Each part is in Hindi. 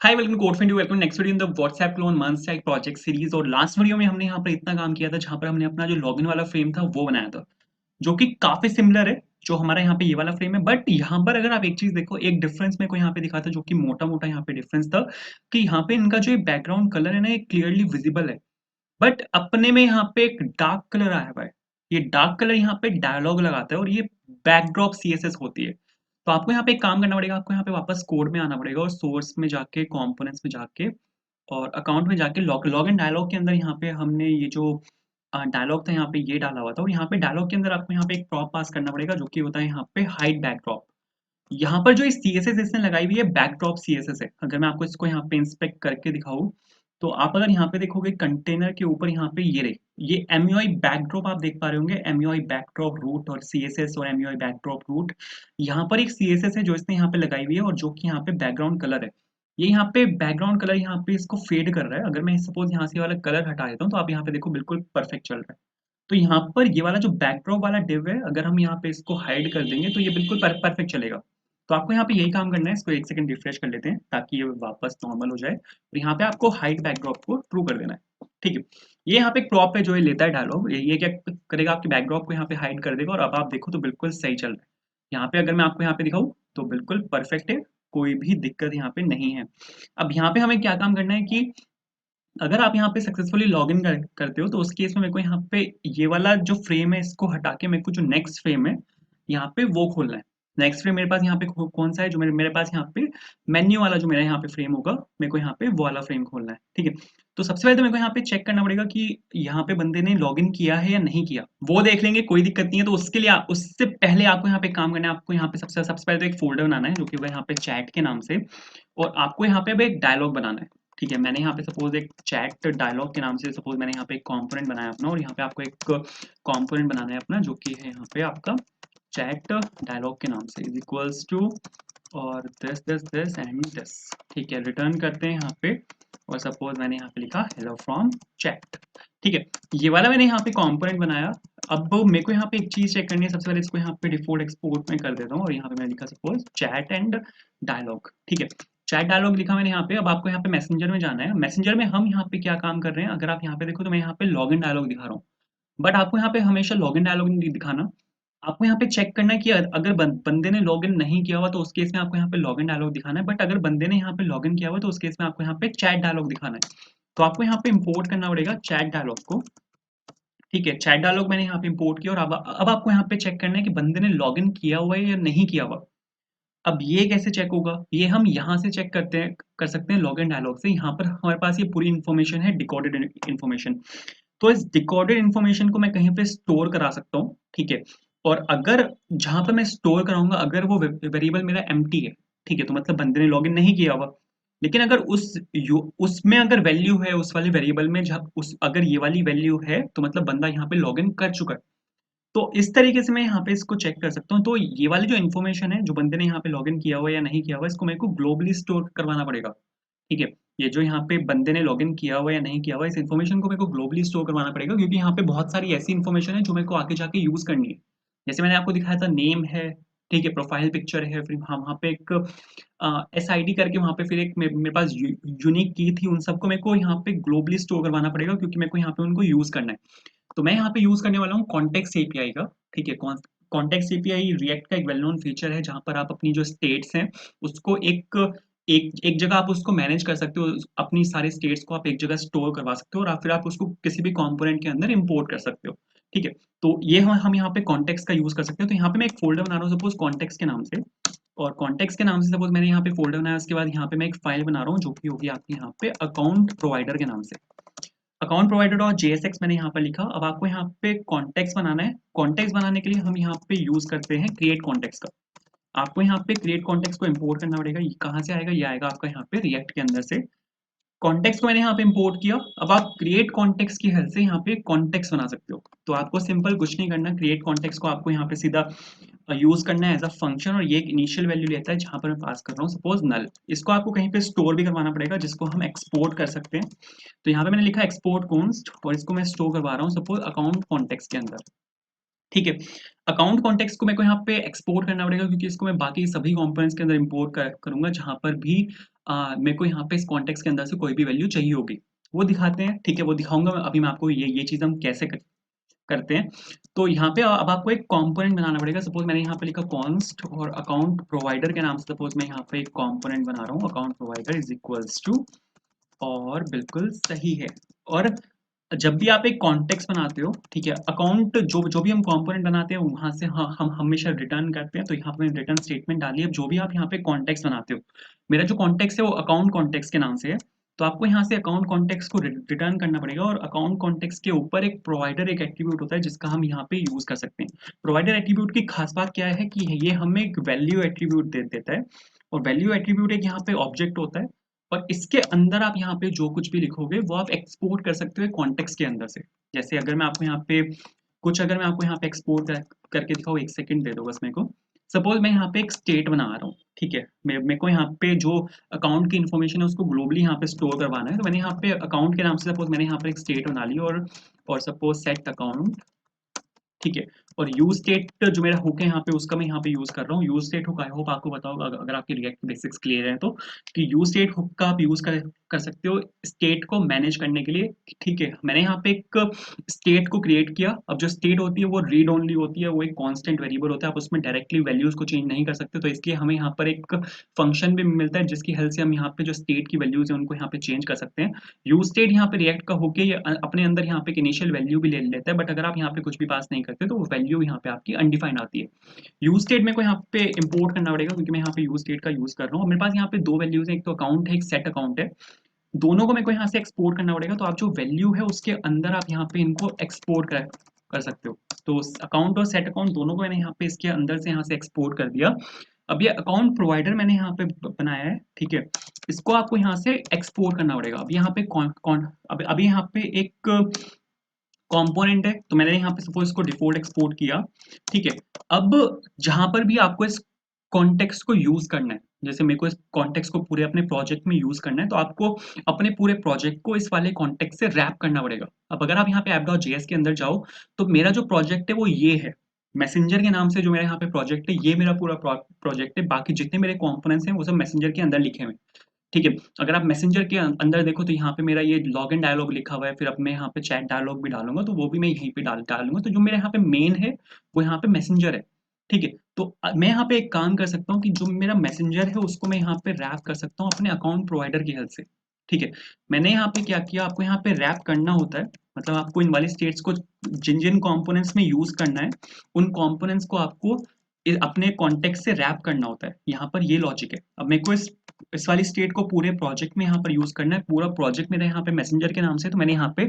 Hi welcome code friend welcome next video in the WhatsApp clone month stack project series. और लास्ट वीडियो में हमने यहाँ पर इतना काम किया था जहाँ पर हमने अपना जो लॉगिन वाला फ्रेम था वो बनाया था, जो कि काफी सिमिलर है जो हमारा यहाँ पे ये वाला फ्रेम है। बट यहाँ पर अगर आप एक चीज देखो, एक डिफरेंस मेरे को यहाँ पे दिखा था, जो कि मोटा मोटा यहाँ पे डिफरेंस था कि यहाँ पे इनका जो बैकग्राउंड कलर है ना, ये क्लियरली विजिबल है। बट अपने में यहाँ पे एक डार्क कलर आया हुआ है। ये डार्क कलर यहाँ पे डायलॉग लगाता है और ये बैकड्रॉप सीएसएस होती है। तो आपको यहाँ पे एक काम करना पड़ेगा, आपको यहाँ पे वापस कोड में आना पड़ेगा और सोर्स में जाके कंपोनेंट्स में जाके और अकाउंट में जाके लॉग इन डायलॉग के अंदर यहाँ पे हमने ये जो डायलॉग था यहाँ पे ये डाला हुआ था। और यहाँ पे डायलॉग के अंदर आपको यहाँ पे एक प्रॉप पास करना पड़ेगा, जो कि होता है यहाँ पे हाइड बैकड्रॉप। यहाँ पर जो सीएसएस इसने लगाई हुई है बैकड्रॉप सीएसएस है। अगर मैं आपको इसको यहाँ पे इंस्पेक्ट करके दिखाऊं, तो आप अगर यहाँ पे देखोगे कंटेनर के ऊपर यहाँ पे ये रही, ये एमयूआई बैकड्रॉप आप देख पा रहे होंगे, एमयूआई बैकड्रॉप रूट और सीएसएस और एमयूआई बैकड्रॉप रूट। यहाँ पर एक सीएसएस है जो इसने यहाँ पे लगाई हुई है और जो कि यहाँ पे बैकग्राउंड कलर है। ये यहाँ पे बैकग्राउंड कलर यहाँ पे इसको फेड कर रहा है। अगर मैं सपोज यहाँ से वाला कलर हटा देता हूँ तो आप यहाँ पे देखो बिल्कुल परफेक्ट चल रहा है। तो यहाँ पर ये वाला जो बैकड्रॉप वाला डिव है, अगर हम यहाँ पे इसको हाइड कर देंगे तो ये बिल्कुल परफेक्ट चलेगा। तो आपको यहाँ पे यही काम करना है। इसको एक सेकंड रिफ्रेश कर लेते हैं ताकि ये वापस नॉर्मल हो जाए। और यहाँ पे आपको हाइड बैकड्रॉप को ट्रू कर देना है, ठीक है। ये यहाँ पे एक प्रॉप है जो ये लेता है डायलॉग, ये क्या करेगा, आपके बैकड्रॉप को यहाँ पे हाइड कर देगा और अब आप देखो तो बिल्कुल सही चल रहा है। यहाँ पे अगर मैं आपको यहाँ पे दिखाऊँ तो बिल्कुल परफेक्ट है, कोई भी दिक्कत यहाँ पे नहीं है। अब यहाँ पे हमें क्या काम करना है कि अगर आप यहाँ पे सक्सेसफुली लॉगिन करते हो तो उस केस में मेरे को यहाँ पे ये वाला जो फ्रेम है इसको हटा के मेरे को जो नेक्स्ट फ्रेम है यहाँ पे वो खोलना है। नेक्स्ट फ्रेम मेरे पास यहाँ पे कौन सा है, जो मेरे पास यहाँ पे मेन्यू वाला जो मेरा यहाँ पे फ्रेम होगा, मेरे को यहाँ पे वो वाला फ्रेम खोलना है, ठीक है। तो सबसे पहले तो मेरे को यहाँ पे चेक करना पड़ेगा कि यहाँ पे बंदे ने लॉगिन किया है या नहीं किया। वो देख लेंगे, कोई दिक्कत नहीं है। तो उसके लिए उससे पहले आपको यहाँ पे काम करना है। आपको यहाँ पे सबसे पहले तो एक फोल्डर बनाना है जो कि यहाँ पे चैट के नाम से, और आपको यहाँ पे अब एक डायलॉग बनाना है, ठीक है। मैंने यहाँ पे सपोज एक चैट डायलॉग के नाम से सपोज मैंने यहाँ पे एक कंपोनेंट बनाया अपना, और यहाँ पे आपको एक कंपोनेंट बनाना है अपना, जो कि है यहाँ पे आपका चैट डायलॉग के नाम से इज इक्वल्स टू और दिस एंड दिस, ठीक है। रिटर्न करते हैं यहाँ पे, और सपोज मैंने यहाँ पे लिखा हेलो फ्रॉम चैट, ठीक है। ये वाला मैंने यहाँ पे कंपोनेंट बनाया। अब मेरे को यहाँ पे एक चीज चेक करनी है। सबसे पहले इसको यहाँ पे डिफॉल्ट एक्सपोर्ट में कर देता हूँ और यहाँ पे मैंने लिखा सपोज चैट एंड डायलॉग, ठीक है। चैट डायलॉग लिखा मैंने यहाँ पे। अब आपको यहाँ पे मैसेंजर में जाना है। मैसेंजर में हम यहाँ पे क्या काम कर रहे हैं, अगर आप यहाँ पे देखो तो मैं यहाँ पे लॉगिन डायलॉग दिखा रहा हूँ। बट आपको यहाँ पे हमेशा लॉगिन डायलॉग नहीं दिखाना। आपको यहाँ पे चेक करना है कि अगर बंदे ने लॉगिन नहीं किया हुआ तो उस केस में आपको यहाँ पे लॉगिन डायलॉग दिखाना है। बट अगर बंदे ने यहाँ पे लॉगिन किया हुआ तो उस केस में आपको यहाँ पे चैट डायलॉग दिखाना है। तो आपको यहाँ पे इंपोर्ट करना पड़ेगा चैट डायलॉग को, ठीक है। चैट डायलॉग मैंने यहाँ पे इंपोर्ट किया और अब आपको यहाँ पे चेक करना है कि बंदे ने लॉगिन किया हुआ है या नहीं किया हुआ। अब ये कैसे चेक होगा, ये हम यहाँ से चेक कर सकते हैं लॉगिन डायलॉग से। यहाँ पर हमारे पास ये पूरी इन्फॉर्मेशन है, डिकोडेड इन्फॉर्मेशन। तो इस डिकोडेड इन्फॉर्मेशन को मैं कहीं पे स्टोर करा सकता हूँ, ठीक है। और अगर जहां पर मैं स्टोर कराऊंगा अगर वो वेरिएबल मेरा एम्प्टी है, ठीक है, तो मतलब बंदे ने लॉगिन नहीं किया हुआ। लेकिन अगर उसमें अगर वैल्यू है, उस वाले वेरिएबल में जब उस अगर ये वाली वैल्यू है तो मतलब बंदा यहाँ पे लॉगिन कर चुका है। तो इस तरीके से मैं यहाँ पे इसको चेक कर सकता हूँ। तो ये वाली जो इन्फॉर्मेशन है, जो बंदे ने यहाँ पे लॉगिन किया हुआ है या नहीं किया हुआ, इसको मेरे को ग्लोबली स्टोर करवाना पड़ेगा, ठीक है। ये जो यहाँ पे बंदे ने लॉगिन किया हुआ या नहीं किया हुआ, इस इन्फॉर्मेशन को मेरे को ग्लोबली स्टोर करवाना पड़ेगा, क्योंकि यहाँ पे बहुत सारी ऐसी इन्फॉर्मेशन है जो मेरे को आगे जाके यूज करनी है। जैसे मैंने आपको दिखाया था, नेम है, ठीक है, प्रोफाइल पिक्चर है, फिर हाँ वहाँ पे एक SID करके वहाँ पे फिर एक मेरे पास यूनिक की थी। उन सबको मेरे को यहाँ पे ग्लोबली स्टोर करवाना पड़ेगा, क्योंकि मेरे को यहाँ पे उनको यूज करना है। तो मैं यहाँ पे यूज करने वाला हूँ कॉन्टेक्स्ट एपीआई का, ठीक है। कॉन्टेक्स्ट एपीआई रिएक्ट का एक वेल नोन फीचर है, जहाँ पर आप अपनी जो स्टेट्स हैं उसको एक जगह आप उसको मैनेज कर सकते हो। अपनी सारी स्टेट्स को आप एक जगह स्टोर करवा सकते हो और फिर आप उसको किसी भी कंपोनेंट के अंदर इंपोर्ट कर सकते हो, ठीक है। तो ये हम यहाँ पे कॉन्टेक्स्ट का यूज कर सकते हो। तो यहाँ पे मैं एक फोल्डर बना रहा हूँ सपोज कॉन्टेक्स्ट के नाम से, और कॉन्टेक्स्ट के नाम से सपोज मैंने यहाँ पे फोल्डर बनाया। उसके बाद यहाँ पे मैं एक फाइल बना रहा हूँ जो कि होगी आपके यहाँ पे अकाउंट प्रोवाइडर के नाम से, अकाउंट प्रोवाइडर और JSX मैंने यहाँ पर लिखा। अब आपको यहाँ पे कॉन्टेक्स्ट बनाना है। कॉन्टेक्स्ट बनाने के लिए हम यहाँ पे यूज करते हैं क्रिएट कॉन्टेक्स्ट का। आपको यहाँ पे क्रिएट कॉन्टेक्स्ट को इंपोर्ट करना पड़ेगा। ये कहाँ से आएगा, ये आएगा आपका यहाँ पे रिएक्ट के अंदर से। कॉन्टेक्स्ट को मैंने यहाँ पे इंपोर्ट किया। अब आप क्रिएट कॉन्टेक्स्ट की हेल्प से यहाँ पे कॉन्टेक्स्ट बना सकते हो। तो आपको सिंपल कुछ नहीं करना, क्रिएट कॉन्टेक्स्ट को आपको यहाँ पे सीधा यूज करना है एज अ फंक्शन, और ये एक इनिशियल वैल्यू लेता है जहां पर मैं पास कर रहा हूँ सपोज नल। इसको आपको कहीं पे स्टोर भी करवाना पड़ेगा, जिसको हम एक्सपोर्ट कर सकते हैं। तो यहाँ पे मैंने लिखा एक्सपोर्ट कॉन्स्ट, और इसको मैं स्टोर करवा रहा हूँ सपोज अकाउंट कॉन्टेक्स्ट के अंदर, ठीक है। अकाउंट कॉन्टेक्स्ट को मेरे को यहाँ पे एक्सपोर्ट करना पड़ेगा, क्योंकि इसको मैं बाकी सभी कंपोनेंट्स के अंदर इंपोर्ट करूंगा जहां पर भी मेरे को यहाँ पे इस कॉन्टेक्स्ट के अंदर से कोई भी वैल्यू चाहिए होगी, वो दिखाते हैं, ठीक है? वो दिखाऊँगा मैं, अभी मैं आपको ये चीज़ हम कैसे करते हैं। तो यहाँ पे अब आपको एक कंपोनेंट बनाना पड़ेगा। सपोज़ मैंने यहाँ पे लिखा कॉन्स्ट और अकाउंट प्रोवाइडर के नाम से सपोज़ मैं यहाँ पे एक कंपोनेंट बना रहा हूँ, account provider is equals to, और बिल्कुल सही है। और जब भी आप एक कॉन्टेक्स्ट बनाते हो, ठीक है? अकाउंट जो जो भी हम कंपोनेंट बनाते हैं वहाँ से हम हमेशा रिटर्न करते हैं, तो यहाँ पे रिटर्न स्टेटमेंट डालिए। अब जो भी आप यहाँ पे कॉन्टेक्स्ट बनाते हो, मेरा जो कॉन्टेक्स्ट है वो अकाउंट कॉन्टेक्स्ट के नाम से है, तो आपको यहाँ से अकाउंट कॉन्टेक्स्ट को रिटर्न करना पड़ेगा। और अकाउंट कॉन्टेक्स्ट के ऊपर एक प्रोवाइडर एक एट्रीब्यूट होता है जिसका हम यहाँ पे यूज कर सकते हैं। प्रोवाइडर एट्रीब्यूट की खास बात क्या है कि ये हमें एक वैल्यू एट्रीब्यूट दे देता है, और वैल्यू एट्रीब्यूट एक यहाँ पे ऑब्जेक्ट होता है, और इसके अंदर आप यहाँ पे जो कुछ भी लिखोगे वो आप एक्सपोर्ट कर सकते हो कॉन्टेक्स्ट के अंदर से। जैसे अगर मैं आपको यहाँ पे अगर मैं आपको यहाँ पे एक्सपोर्ट करके दिखाऊँ, एक सेकंड दे दो बस मेरे को। सपोज मैं यहाँ पे एक स्टेट बना रहा हूँ, ठीक है? मेरे को यहाँ पे जो अकाउंट की इन्फॉर्मेशन है उसको ग्लोबली यहाँ पे स्टोर करवाना है, तो मैंने यहाँ पे अकाउंट के नाम से सपोज मैंने यहाँ पे एक स्टेट बना ली, और सपोज सेट अकाउंट, ठीक है? और यूज स्टेट जो मेरा हुक है यहाँ पे उसका मैं यहाँ पे यूज कर रहा हूँ। Use state hook I hope आपको पता होगा, अगर आपके रिएक्ट बेसिक्स क्लियर है तो, कि यूज स्टेट हुक का आप यूज कर सकते हो स्टेट को मैनेज करने के लिए, ठीक है? मैंने यहाँ पे एक स्टेट को क्रिएट किया। अब जो स्टेट होती है वो रीड ओनली होती है, वो एक कांस्टेंट वेरिएबल होता है, आप उसमें डायरेक्टली वैल्यूज को चेंज नहीं कर सकते, तो इसलिए हमें यहाँ पर एक फंक्शन भी मिलता है जिसकी हेल्प से हम यहाँ पे जो स्टेट की वैल्यूज है उनको यहाँ पे चेंज कर सकते हैं। यूज स्टेट यहाँ पे रिएक्ट का होके ये अपने अंदर यहाँ पे एक इनिशियल वैल्यू भी ले लेता है, बट अगर आप यहाँ पे कुछ भी पास नहीं करते तो वो वैल्यू यहाँ पे आपकी अनडिफाइंड आती है। यूज स्टेट मेरे को यहाँ पे इंपोर्ट करना पड़ेगा क्योंकि मैं यहाँ पे यूज स्टेट का यूज कर रहा हूँ। मेरे पास यहाँ पे दो वैल्यूज है, एक तो अकाउंट है, एक सेट अकाउंट है। दोनों को मेरे को यहाँ से एक्सपोर्ट करना पड़ेगा, तो आप जो वैल्यू है उसके अंदर आप यहाँ पे इनको एक्सपोर्ट कर सकते हो। तो अकाउंट और सेट अकाउंट दोनों को मैंने यहाँ पे इसके अंदर से यहाँ से एक्सपोर्ट कर दिया। अब ये अकाउंट प्रोवाइडर मैंने यहाँ पे बनाया है, ठीक है? इसको आपको यहाँ से एक्सपोर्ट करना पड़ेगा। अब यहाँ पे कौन कौन अब अभी यहाँ पे एक कंपोनेंट है, तो मैंने यहाँ पे सपोज इसको डिफॉल्ट एक्सपोर्ट किया, ठीक है? अब जहां पर भी आपको इस कॉन्टेक्स्ट को यूज करना है, जैसे मेरे को इस कॉन्टेक्स्ट को पूरे अपने प्रोजेक्ट में यूज करना है, तो आपको अपने पूरे प्रोजेक्ट को इस वाले कॉन्टेक्स्ट से रैप करना पड़ेगा। अब अगर आप यहाँ पे app.js के अंदर जाओ, तो मेरा जो प्रोजेक्ट है वो ये है, मैसेंजर के नाम से जो मेरा यहाँ पे प्रोजेक्ट है, ये मेरा पूरा प्रोजेक्ट है। बाकी जितने मेरे कंपोनेंट्स हैं वो सब मैसेंजर के अंदर लिखे हुए हैं, ठीक है? अगर आप मैसेंजर के अंदर देखो तो यहाँ पे मेरा ये लॉगिन डायलॉग लिखा हुआ है, फिर अब मैं यहाँ पे चैट डायलॉग भी डालूंगा, तो वो भी मैं यहीं पे डालूंगा। तो जो मेरा यहाँ पे मेन है वो यहाँ पे मैसेंजर है, ठीक है? तो मैं यहाँ पे एक काम कर सकता हूँ कि जो मेरा मैसेंजर है उसको मैं यहाँ पे रैप कर सकता हूँ अपने अकाउंट प्रोवाइडर की हेल्प से, ठीक है? मैंने यहाँ पे क्या किया, आपको यहाँ पे रैप करना होता है, मतलब आपको इन वाली स्टेट्स को जिन जिन कॉम्पोनेंट्स में यूज करना है उन कॉम्पोनेंट्स को आपको अपने कॉन्टेक्स्ट से रैप करना होता है। यहाँ पर ये लॉजिक है। अब मेरे को इस वाली स्टेट को पूरे प्रोजेक्ट में यहाँ पर यूज करना है। पूरा प्रोजेक्ट मेरा यहाँ पे मैसेंजर के नाम से, तो मैंने यहाँ पे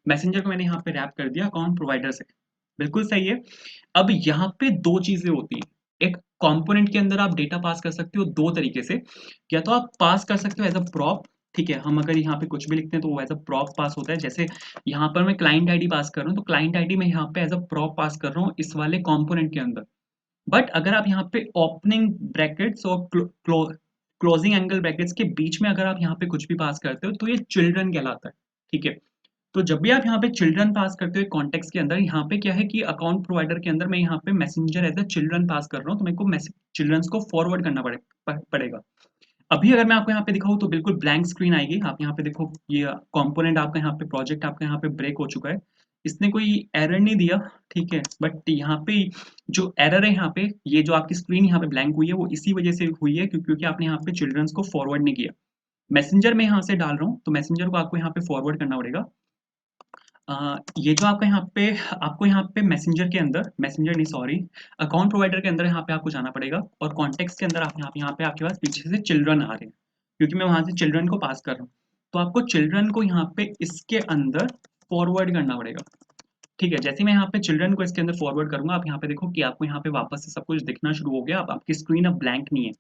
मैसेंजर को मैंने यहाँ पे रैप कर दिया अकाउंट प्रोवाइडर से। बिल्कुल सही है। अब यहाँ पे दो चीजें होती हैं। एक कंपोनेंट के अंदर आप डेटा पास कर सकते हो दो तरीके से, या तो आप पास कर सकते हो एज अ प्रॉप, ठीक है? हम अगर यहाँ पे कुछ भी लिखते हैं तो वो एज अ प्रॉप पास होता है। जैसे यहाँ पर मैं क्लाइंट आईडी पास कर रहा हूँ, तो क्लाइंट आईडी मैं यहाँ पे एज अ प्रॉप पास कर रहा हूँ इस वाले कंपोनेंट के अंदर। बट अगर आप यहाँ पे ओपनिंग ब्रैकेट्स और क्लोजिंग एंगल ब्रैकेट्स के बीच में अगर आप यहाँ पे कुछ भी पास करते हो तो ये चिल्ड्रन कहलाता है, ठीक है? तो जब भी आप यहाँ पे चिल्ड्रन पास करते हो कॉन्टेक्स्ट के अंदर, यहाँ पे क्या है कि अकाउंट प्रोवाइडर के अंदर मैं यहाँ पे मैसेंजर एज अ चिल्ड्रन पास कर रहा हूँ, तो मेरे को चिल्ड्रंस को फॉरवर्ड करना पड़ेगा। अभी अगर मैं आपको यहाँ पे दिखाऊँ तो बिल्कुल ब्लैंक स्क्रीन आएगी। आप यहाँ पे देखो, ये कंपोनेंट आपका यहाँ पे प्रोजेक्ट आपका यहाँ पे ब्रेक हो चुका है। इसने कोई एरर नहीं दिया, ठीक है? बट यहाँ पे जो एरर है, यहाँ पे ये जो आपकी स्क्रीन यहाँ पे ब्लैंक हुई है वो इसी वजह से हुई है क्योंकि आपने यहाँ पे चिल्ड्रंस को फॉरवर्ड नहीं किया। मैसेंजर में यहाँ से डाल रहा हूँ, तो मैसेंजर को आपको यहाँ पे फॉरवर्ड करना पड़ेगा। ये जो आपको यहाँ पे मैसेंजर के अंदर, मैसेंजर नहीं सॉरी, अकाउंट प्रोवाइडर के अंदर यहाँ पे आपको जाना पड़ेगा, और कॉन्टेक्स्ट के अंदर आप यहाँ पे आपके पास पीछे से चिल्ड्रन आ रहे हैं क्योंकि मैं वहां से चिल्ड्रन को पास कर रहा हूँ। तो आपको चिल्ड्रन को यहाँ पे इसके अंदर फॉरवर्ड करना पड़ेगा, ठीक है? जैसे मैं यहाँ पे चिल्ड्रन को इसके अंदर फॉरवर्ड करूंगा, आप यहाँ पे देखो कि आपको यहाँ पे वापस से सब कुछ दिखना शुरू हो गया। अब आपकी स्क्रीन अब ब्लैंक नहीं है।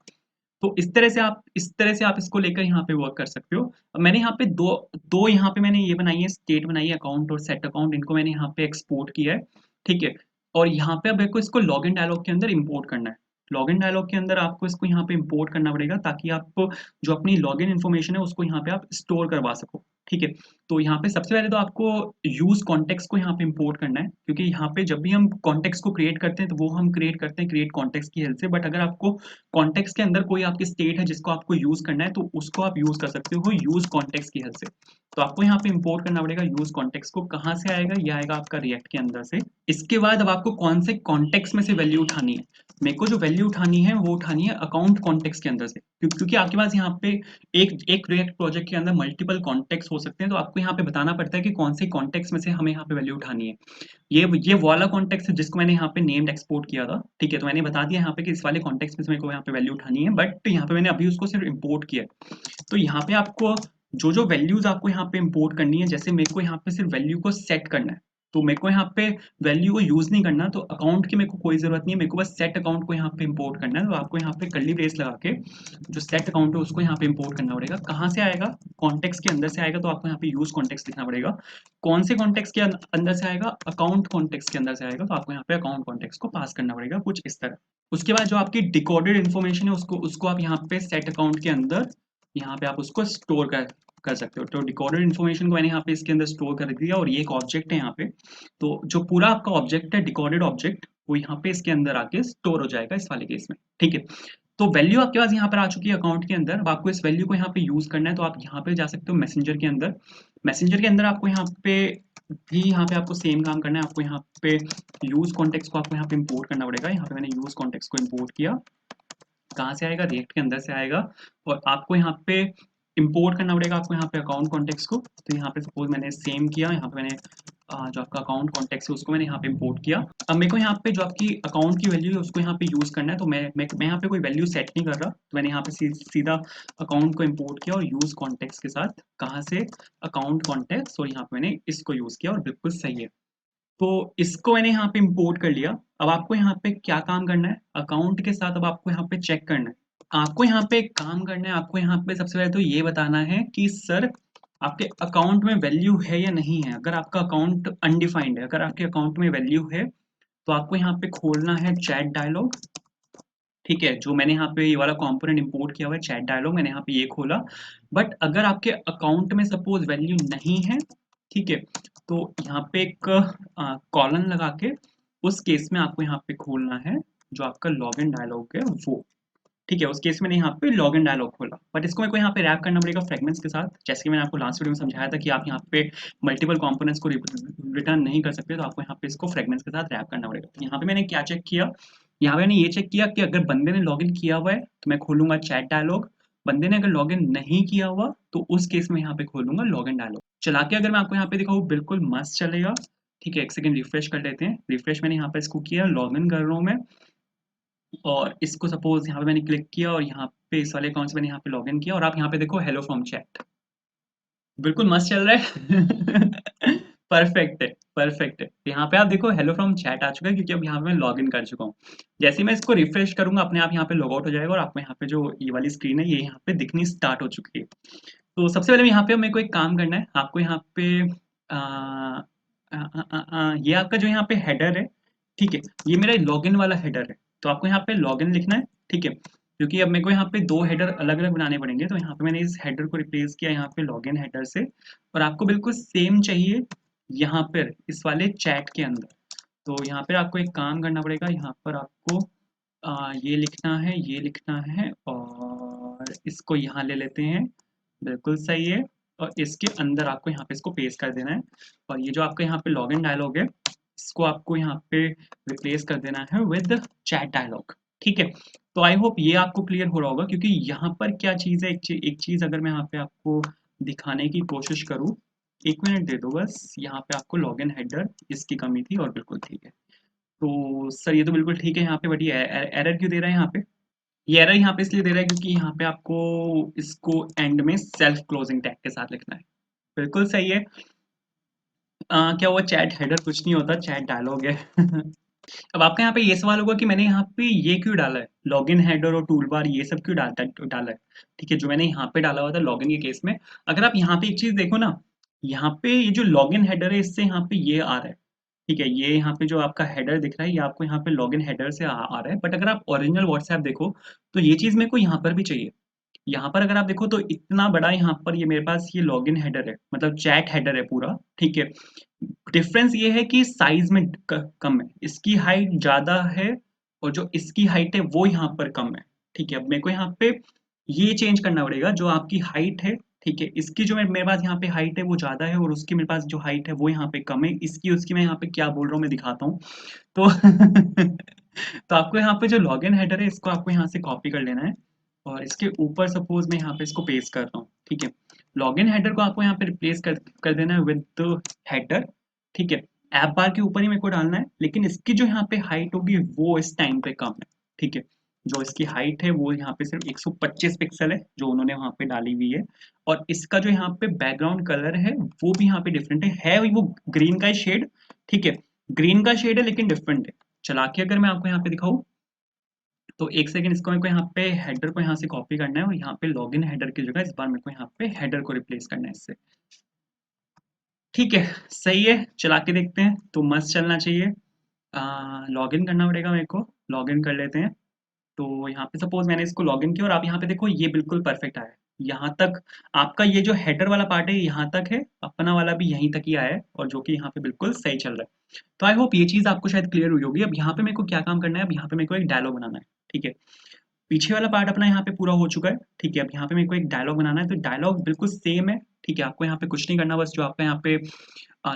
तो इस तरह से आप इसको लेकर यहाँ पे वर्क कर सकते हो। अब मैंने यहाँ पे दो दो यहाँ पे मैंने ये बनाई है, स्टेट बनाई है, अकाउंट और सेट अकाउंट, इनको मैंने यहाँ पे एक्सपोर्ट किया है, ठीक है? और यहाँ पे अब मेरे को इसको लॉगिन डायलॉग के अंदर इंपोर्ट करना है। लॉगिन डायलॉग के अंदर आपको इसको यहाँ पे इंपोर्ट करना पड़ेगा ताकि आप जो अपनी लॉगिन इन्फॉर्मेशन है उसको यहाँ पे आप स्टोर करवा सको, ठीक है? तो यहाँ पे सबसे पहले तो आपको यूज़ कॉन्टेक्स्ट को यहाँ पे इम्पोर्ट करना है, क्योंकि यहाँ पे जब भी हम कॉन्टेक्स्ट को क्रिएट करते हैं, तो वो हम क्रिएट करते हैं क्रिएट कॉन्टेक्स्ट की हेल्प से। बट अगर आपको कॉन्टेक्स्ट के अंदर कोई आपकी स्टेट है जिसको आपको यूज़ करना है, तो उसको आप यूज़ कर सकते हो यूज़ कॉन्टेक्स्ट की हेल्प से। तो आपको यहाँ पे इम्पोर्ट करना पड़ेगा यूज़ कॉन्टेक्स्ट को। कहाँ से आएगा? ये आएगा आपका रिएक्ट के अंदर से। इसके बाद अब आपको कौन से कॉन्टेक्स्ट में से वैल्यू उठानी है? मेरे को जो वैल्यू उठानी है, वो उठानी है अकाउंट कॉन्टेक्स्ट के अंदर से। क्योंकि आपके पास यहाँ पे एक एक रिएक्ट प्रोजेक्ट के अंदर मल्टीपल कॉन्टेक्स्ट हो सकते हैं, तो आपको यहाँ पे बताना पड़ता है कि कौन से कॉन्टेक्स्ट में से हमें यहाँ पे वैल्यू उठानी है। ये वाला कॉन्टेक्स्ट है जिसको मैंने यहाँ पे नेम्ड एक्सपोर्ट किया था, ठीक है? तो मैंने बता दिया यहाँ पे कि इस वाले कॉन्टेक्स्ट में से मेरे को यहाँ पे वैल्यू उठानी है, बट यहाँ पे मैंने अभी उसको सिर्फ इम्पोर्ट किया है। तो यहाँ पे आपको जो वैल्यूज आपको यहाँ पे इम्पोर्ट करनी है, जैसे मेरे को यहाँ पे सिर्फ वैल्यू को सेट करना है, तो मेरे को यहाँ पे वैल्यू को यूज नहीं करना, तो अकाउंट की मेरे को कोई जरूरत नहीं है, मेरे को बस सेट अकाउंट को यहाँ पे इम्पोर्ट करना है। तो आपको यहाँ पे कर्ली ब्रेस लगा के जो सेट अकाउंट है उसको यहाँ पे इम्पोर्ट करना पड़ेगा। कहाँ से आएगा? कॉन्टेक्स्ट के अंदर से आएगा, तो आपको यहाँ पे यूज कॉन्टेक्स्ट लिखना पड़ेगा। कौन से कॉन्टेक्स्ट के अंदर से आएगा? अकाउंट कॉन्टेक्स्ट के अंदर से आएगा, तो आपको यहाँ पे अकाउंट कॉन्टेक्स्ट को पास करना पड़ेगा कुछ इस तरह। उसके बाद जो आपकी डिकोडेड इन्फॉर्मेशन है, उसको आप यहाँ पे सेट अकाउंट के अंदर यहाँ पे आप उसको स्टोर कर सकते हो। तो डिकोडेड इन्फॉर्मेशन को मैंने यहाँ पे इसके अंदर स्टोर कर दिया, और ये एक ऑब्जेक्ट है यहाँ पे। तो जो पूरा आपका ऑब्जेक्ट है डिकोडेड ऑब्जेक्ट, वो यहाँ पे इसके अंदर आके स्टोर हो जाएगा इस वाले केस में, ठीक है? तो वैल्यू आपके पास यहाँ पर आ चुकी है अकाउंट के अंदर। अब आपको इस वैल्यू को यहाँ पे यूज करना है, तो आप यहाँ पे जा सकते हो मैसेंजर के अंदर। मैसेंजर के अंदर आपको यहाँ पे भी यहाँ पे आपको सेम काम करना है। आपको यहाँ पे यूज कॉन्टेक्स्ट को आपको यहाँ पे इम्पोर्ट करना पड़ेगा। यहाँ पे मैंने यूज कॉन्टेक्स्ट को इम्पोर्ट किया। कहाँ से आएगा? रिएक्ट के अंदर से आएगा। और आपको यहाँ पे इंपोर्ट करना पड़ेगा आपको यहाँ पे अकाउंट कॉन्टेक्स्ट को। तो यहाँ पे सपोज मैंने सेम किया, यहाँ पे मैंने जो आपका अकाउंट कॉन्टेक्स्ट है उसको मैंने यहाँ पे इंपोर्ट किया। अब मेरे को यहाँ पे जो आपकी अकाउंट की वैल्यू है उसको यहाँ पे यूज करना है, तो मैं यहाँ पे कोई वैल्यू सेट नहीं कर रहा, तो मैंने यहाँ पे सीधा अकाउंट को इंपोर्ट किया और यूज कॉन्टेक्स्ट के साथ। कहाँ से? अकाउंट कॉन्टेक्स्ट, और यहाँ पे मैंने इसको यूज किया और बिल्कुल सही है। तो इसको मैंने यहाँ पे इंपोर्ट कर लिया। अब आपको यहाँ पे क्या काम करना है? अकाउंट के साथ अब आपको यहाँ पे चेक करना है। आपको यहाँ पे एक काम करना है, आपको यहाँ पे सबसे पहले तो ये बताना है कि सर आपके अकाउंट में वैल्यू है या नहीं है। अगर आपका अकाउंट अनडिफाइंड है, अगर आपके अकाउंट में वैल्यू है, तो आपको यहाँ पे खोलना है चैट डायलॉग, ठीक है? जो मैंने यहाँ पे ये वाला कंपोनेंट इंपोर्ट किया हुआ है चैट डायलॉग, मैंने यहाँ पे ये खोला। बट अगर आपके अकाउंट में सपोज वैल्यू नहीं है, ठीक है, तो यहाँ पे एक कॉलन लगा के उस केस में आपको यहाँ पे खोलना है जो आपका लॉगिन डायलॉग है वो, ठीक है? उस केस में यहाँ पे लॉगिन डायलॉग खोला। बट इसको मेरे को यहाँ पे रैप करना पड़ेगा फ्रेगमेंट्स के साथ, जैसे कि मैंने आपको लास्ट वीडियो में समझाया था कि आप यहाँ पे मल्टीपल कंपोनेंट्स को रिटर्न नहीं कर सकते, तो आपको यहाँ पे इसको फ्रेगमेंट्स के साथ रैप करना पड़ेगा। तो यहाँ पे मैंने क्या चेक किया? यहाँ पे मैंने ये चेक किया कि अगर बंदे ने लॉगिन किया हुआ है तो मैं खोलूंगा चैट डायलॉग। बंदे ने अगर लॉगिन नहीं किया हुआ तो उस केस में यहाँ पे खोलूंगा लॉगिन डायलॉग। चला के अगर मैं आपको यहाँ पे दिखाऊँ, बिल्कुल मस्त चलेगा, ठीक है? एक सेकंड रिफ्रेश कर लेते हैं। रिफ्रेश मैंने यहाँ पे इसको किया, लॉगिन कर रहा हूँ मैं, और इसको सपोज यहाँ पे मैंने क्लिक किया और यहाँ पे इस वाले अकाउंट से मैंने यहाँ पे लॉगिन किया, और आप यहाँ पे देखो हेलो फ्रॉम चैट, बिल्कुल मस्त चल रहा है। परफेक्ट है, परफेक्ट है। यहाँ पे आप देखो हेलो फ्रॉम चैट आ चुका है, क्योंकि अब यहाँ पे मैं लॉगिन कर चुका हूँ। जैसे ही मैं इसको रिफ्रेश करूंगा, अपने आप यहाँ पे लॉग आउट हो जाएगा, और आपको यहाँ पे जो ये वाली स्क्रीन है ये यहाँ पे दिखनी स्टार्ट हो चुकी है। तो सबसे पहले यहाँ पे मेरे को एक काम करना है, आपको यहाँ पे ये आपका जो यहाँ पे हेडर है, ठीक है, ये मेरा लॉगिन वाला हेडर है, तो आपको यहाँ पे लॉगिन लिखना है, ठीक है? क्योंकि अब मेरे को यहाँ पे दो हेडर अलग अलग बनाने पड़ेंगे, तो यहाँ पे मैंने इस हेडर को रिप्लेस किया यहाँ पे लॉगिन हेडर से, और आपको बिल्कुल सेम चाहिए यहाँ पर इस वाले चैट के अंदर। तो यहाँ पर आपको एक काम करना पड़ेगा, यहाँ पर आपको ये लिखना है, ये लिखना है, और इसको यहाँ ले लेते हैं, बिल्कुल सही है। और इसके अंदर आपको यहाँ पे इसको पेस्ट कर देना है, और ये जो आपका यहाँ पे लॉगिन डायलॉग है इसको आपको यहाँ पे रिप्लेस कर देना है विद चैट डायलॉग, ठीक है? तो आई होप ये आपको क्लियर हो रहा होगा, क्योंकि यहाँ पर क्या चीज़ है, एक चीज़ अगर मैं यहाँ पे आपको दिखाने की कोशिश करूँ, एक मिनट दे दो बस। यहाँ पे आपको लॉगिन हेडर इसकी कमी थी, और बिल्कुल ठीक है। तो सर ये तो बिल्कुल ठीक है यहाँ पे, बट ये एरर क्यों दे रहा है यहाँ पे? ये एरर यहाँ पे इसलिए दे रहा है क्योंकि यहाँ पे आपको इसको एंड में सेल्फ क्लोजिंग टैग के साथ लिखना है। बिल्कुल सही है। क्या हुआ? चैट हेडर कुछ नहीं होता, चैट डायलॉग है। अब आपका यहाँ पे ये सवाल होगा कि मैंने यहाँ पे ये क्यों डाला है, लॉगिन हेडर और टूल बार ये सब क्यों डाला है, ठीक है? जो मैंने यहाँ पे डाला हुआ था लॉगिन के केस में, अगर आप यहाँ पे एक चीज देखो ना, यहाँ पे ये जो लॉगिन हेडर है इससे यहाँ पे ये आ रहा है, ठीक है? ये यहाँ पे जो आपका हेडर दिख रहा है ये आपको यहाँ पे लॉगिन हेडर से आ रहा है। बट अगर आप ओरिजिनल व्हाट्सएप देखो तो ये चीज मेरे को यहाँ पर भी चाहिए, यहाँ पर अगर आप देखो तो इतना बड़ा यहाँ पर ये मेरे पास ये लॉगिन हेडर है, मतलब चैट हेडर है पूरा, ठीक है। डिफरेंस ये है कि साइज में कम है, इसकी हाइट ज्यादा है और जो इसकी हाइट है वो यहाँ पर कम है, ठीक है। अब मेरे को यहाँ पे ये चेंज करना पड़ेगा, जो आपकी हाइट है, ठीक है, इसकी जो मेरे पास यहाँ पे हाइट है वो ज्यादा है और उसकी मेरे पास जो हाइट है वो यहाँ पे कम है, इसकी उसकी मैं यहाँ पे क्या बोल रहा हूँ मैं दिखाता हूँ। तो तो आपको यहाँ पे जो लॉगिन हेडर है इसको आपको यहाँ से कॉपी कर लेना है और इसके ऊपर सपोज मैं यहाँ पे इसको पेस्ट करता हूँ, ठीक है। लॉगिन हेडर को आपको यहाँ पे रिप्लेस कर देना है विद हेडर, ठीक है। ऐप बार के ऊपर ही मेरे को डालना है, लेकिन इसकी जो यहाँ पे हाइट होगी वो इस टाइम पे कम है, ठीक है। जो इसकी हाइट है वो यहाँ पे सिर्फ 125 पिक्सल है जो उन्होंने वहाँ पे डाली हुई है, और इसका जो यहाँ पे बैकग्राउंड कलर है वो भी यहाँ पे डिफरेंट है वो ग्रीन का शेड, ठीक है। ग्रीन का शेड है लेकिन डिफरेंट है। चला के अगर मैं आपको यहाँ पे दिखाऊं तो एक सेकंड, इसको मेरे को यहाँ पे हेडर को यहाँ से कॉपी करना है और यहाँ पे लॉगिन हेडर की जगह इस बार मेरे को यहाँ पे हेडर को रिप्लेस करना है इससे, ठीक है। सही है, चला के देखते हैं तो मस्त चलना चाहिए। लॉगिन करना पड़ेगा मेरे को, लॉगिन कर लेते हैं। तो यहाँ पे सपोज मैंने इसको लॉगिन किया और आप यहाँ पे देखो ये बिल्कुल परफेक्ट आया है। यहाँ तक आपका ये जो हेडर वाला पार्ट है यहाँ तक है, अपना वाला भी यहीं तक ही आया है और जो कि यहाँ पे बिल्कुल सही चल रहा है। तो आई होप ये चीज़ आपको शायद क्लियर हुई होगी। अब यहाँ पे मेरे को क्या काम करना है, अब यहाँ पे मेरे को एक डायलॉग बनाना है, ठीक है। पीछे वाला पार्ट अपना यहाँ पे पूरा हो चुका है, ठीक है। अब यहाँ पे मेरे को एक डायलॉग बनाना है, तो डायलॉग बिल्कुल सेम है, ठीक है। आपको यहाँ पे कुछ नहीं करना, बस जो आपका यहाँ पे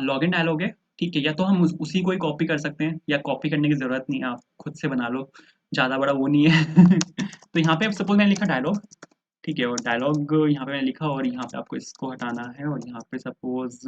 लॉगिन डायलॉग है, ठीक है। या तो हम उसी को ही कॉपी कर सकते हैं या कॉपी करने की जरूरत नहीं है, आप खुद से बना लो, ज़्यादा बड़ा वो नहीं है। तो यहाँ पे सपोज मैंने लिखा डायलॉग, ठीक है, और डायलॉग यहाँ पे मैंने लिखा और यहाँ पे आपको इसको हटाना है और यहाँ पे सपोज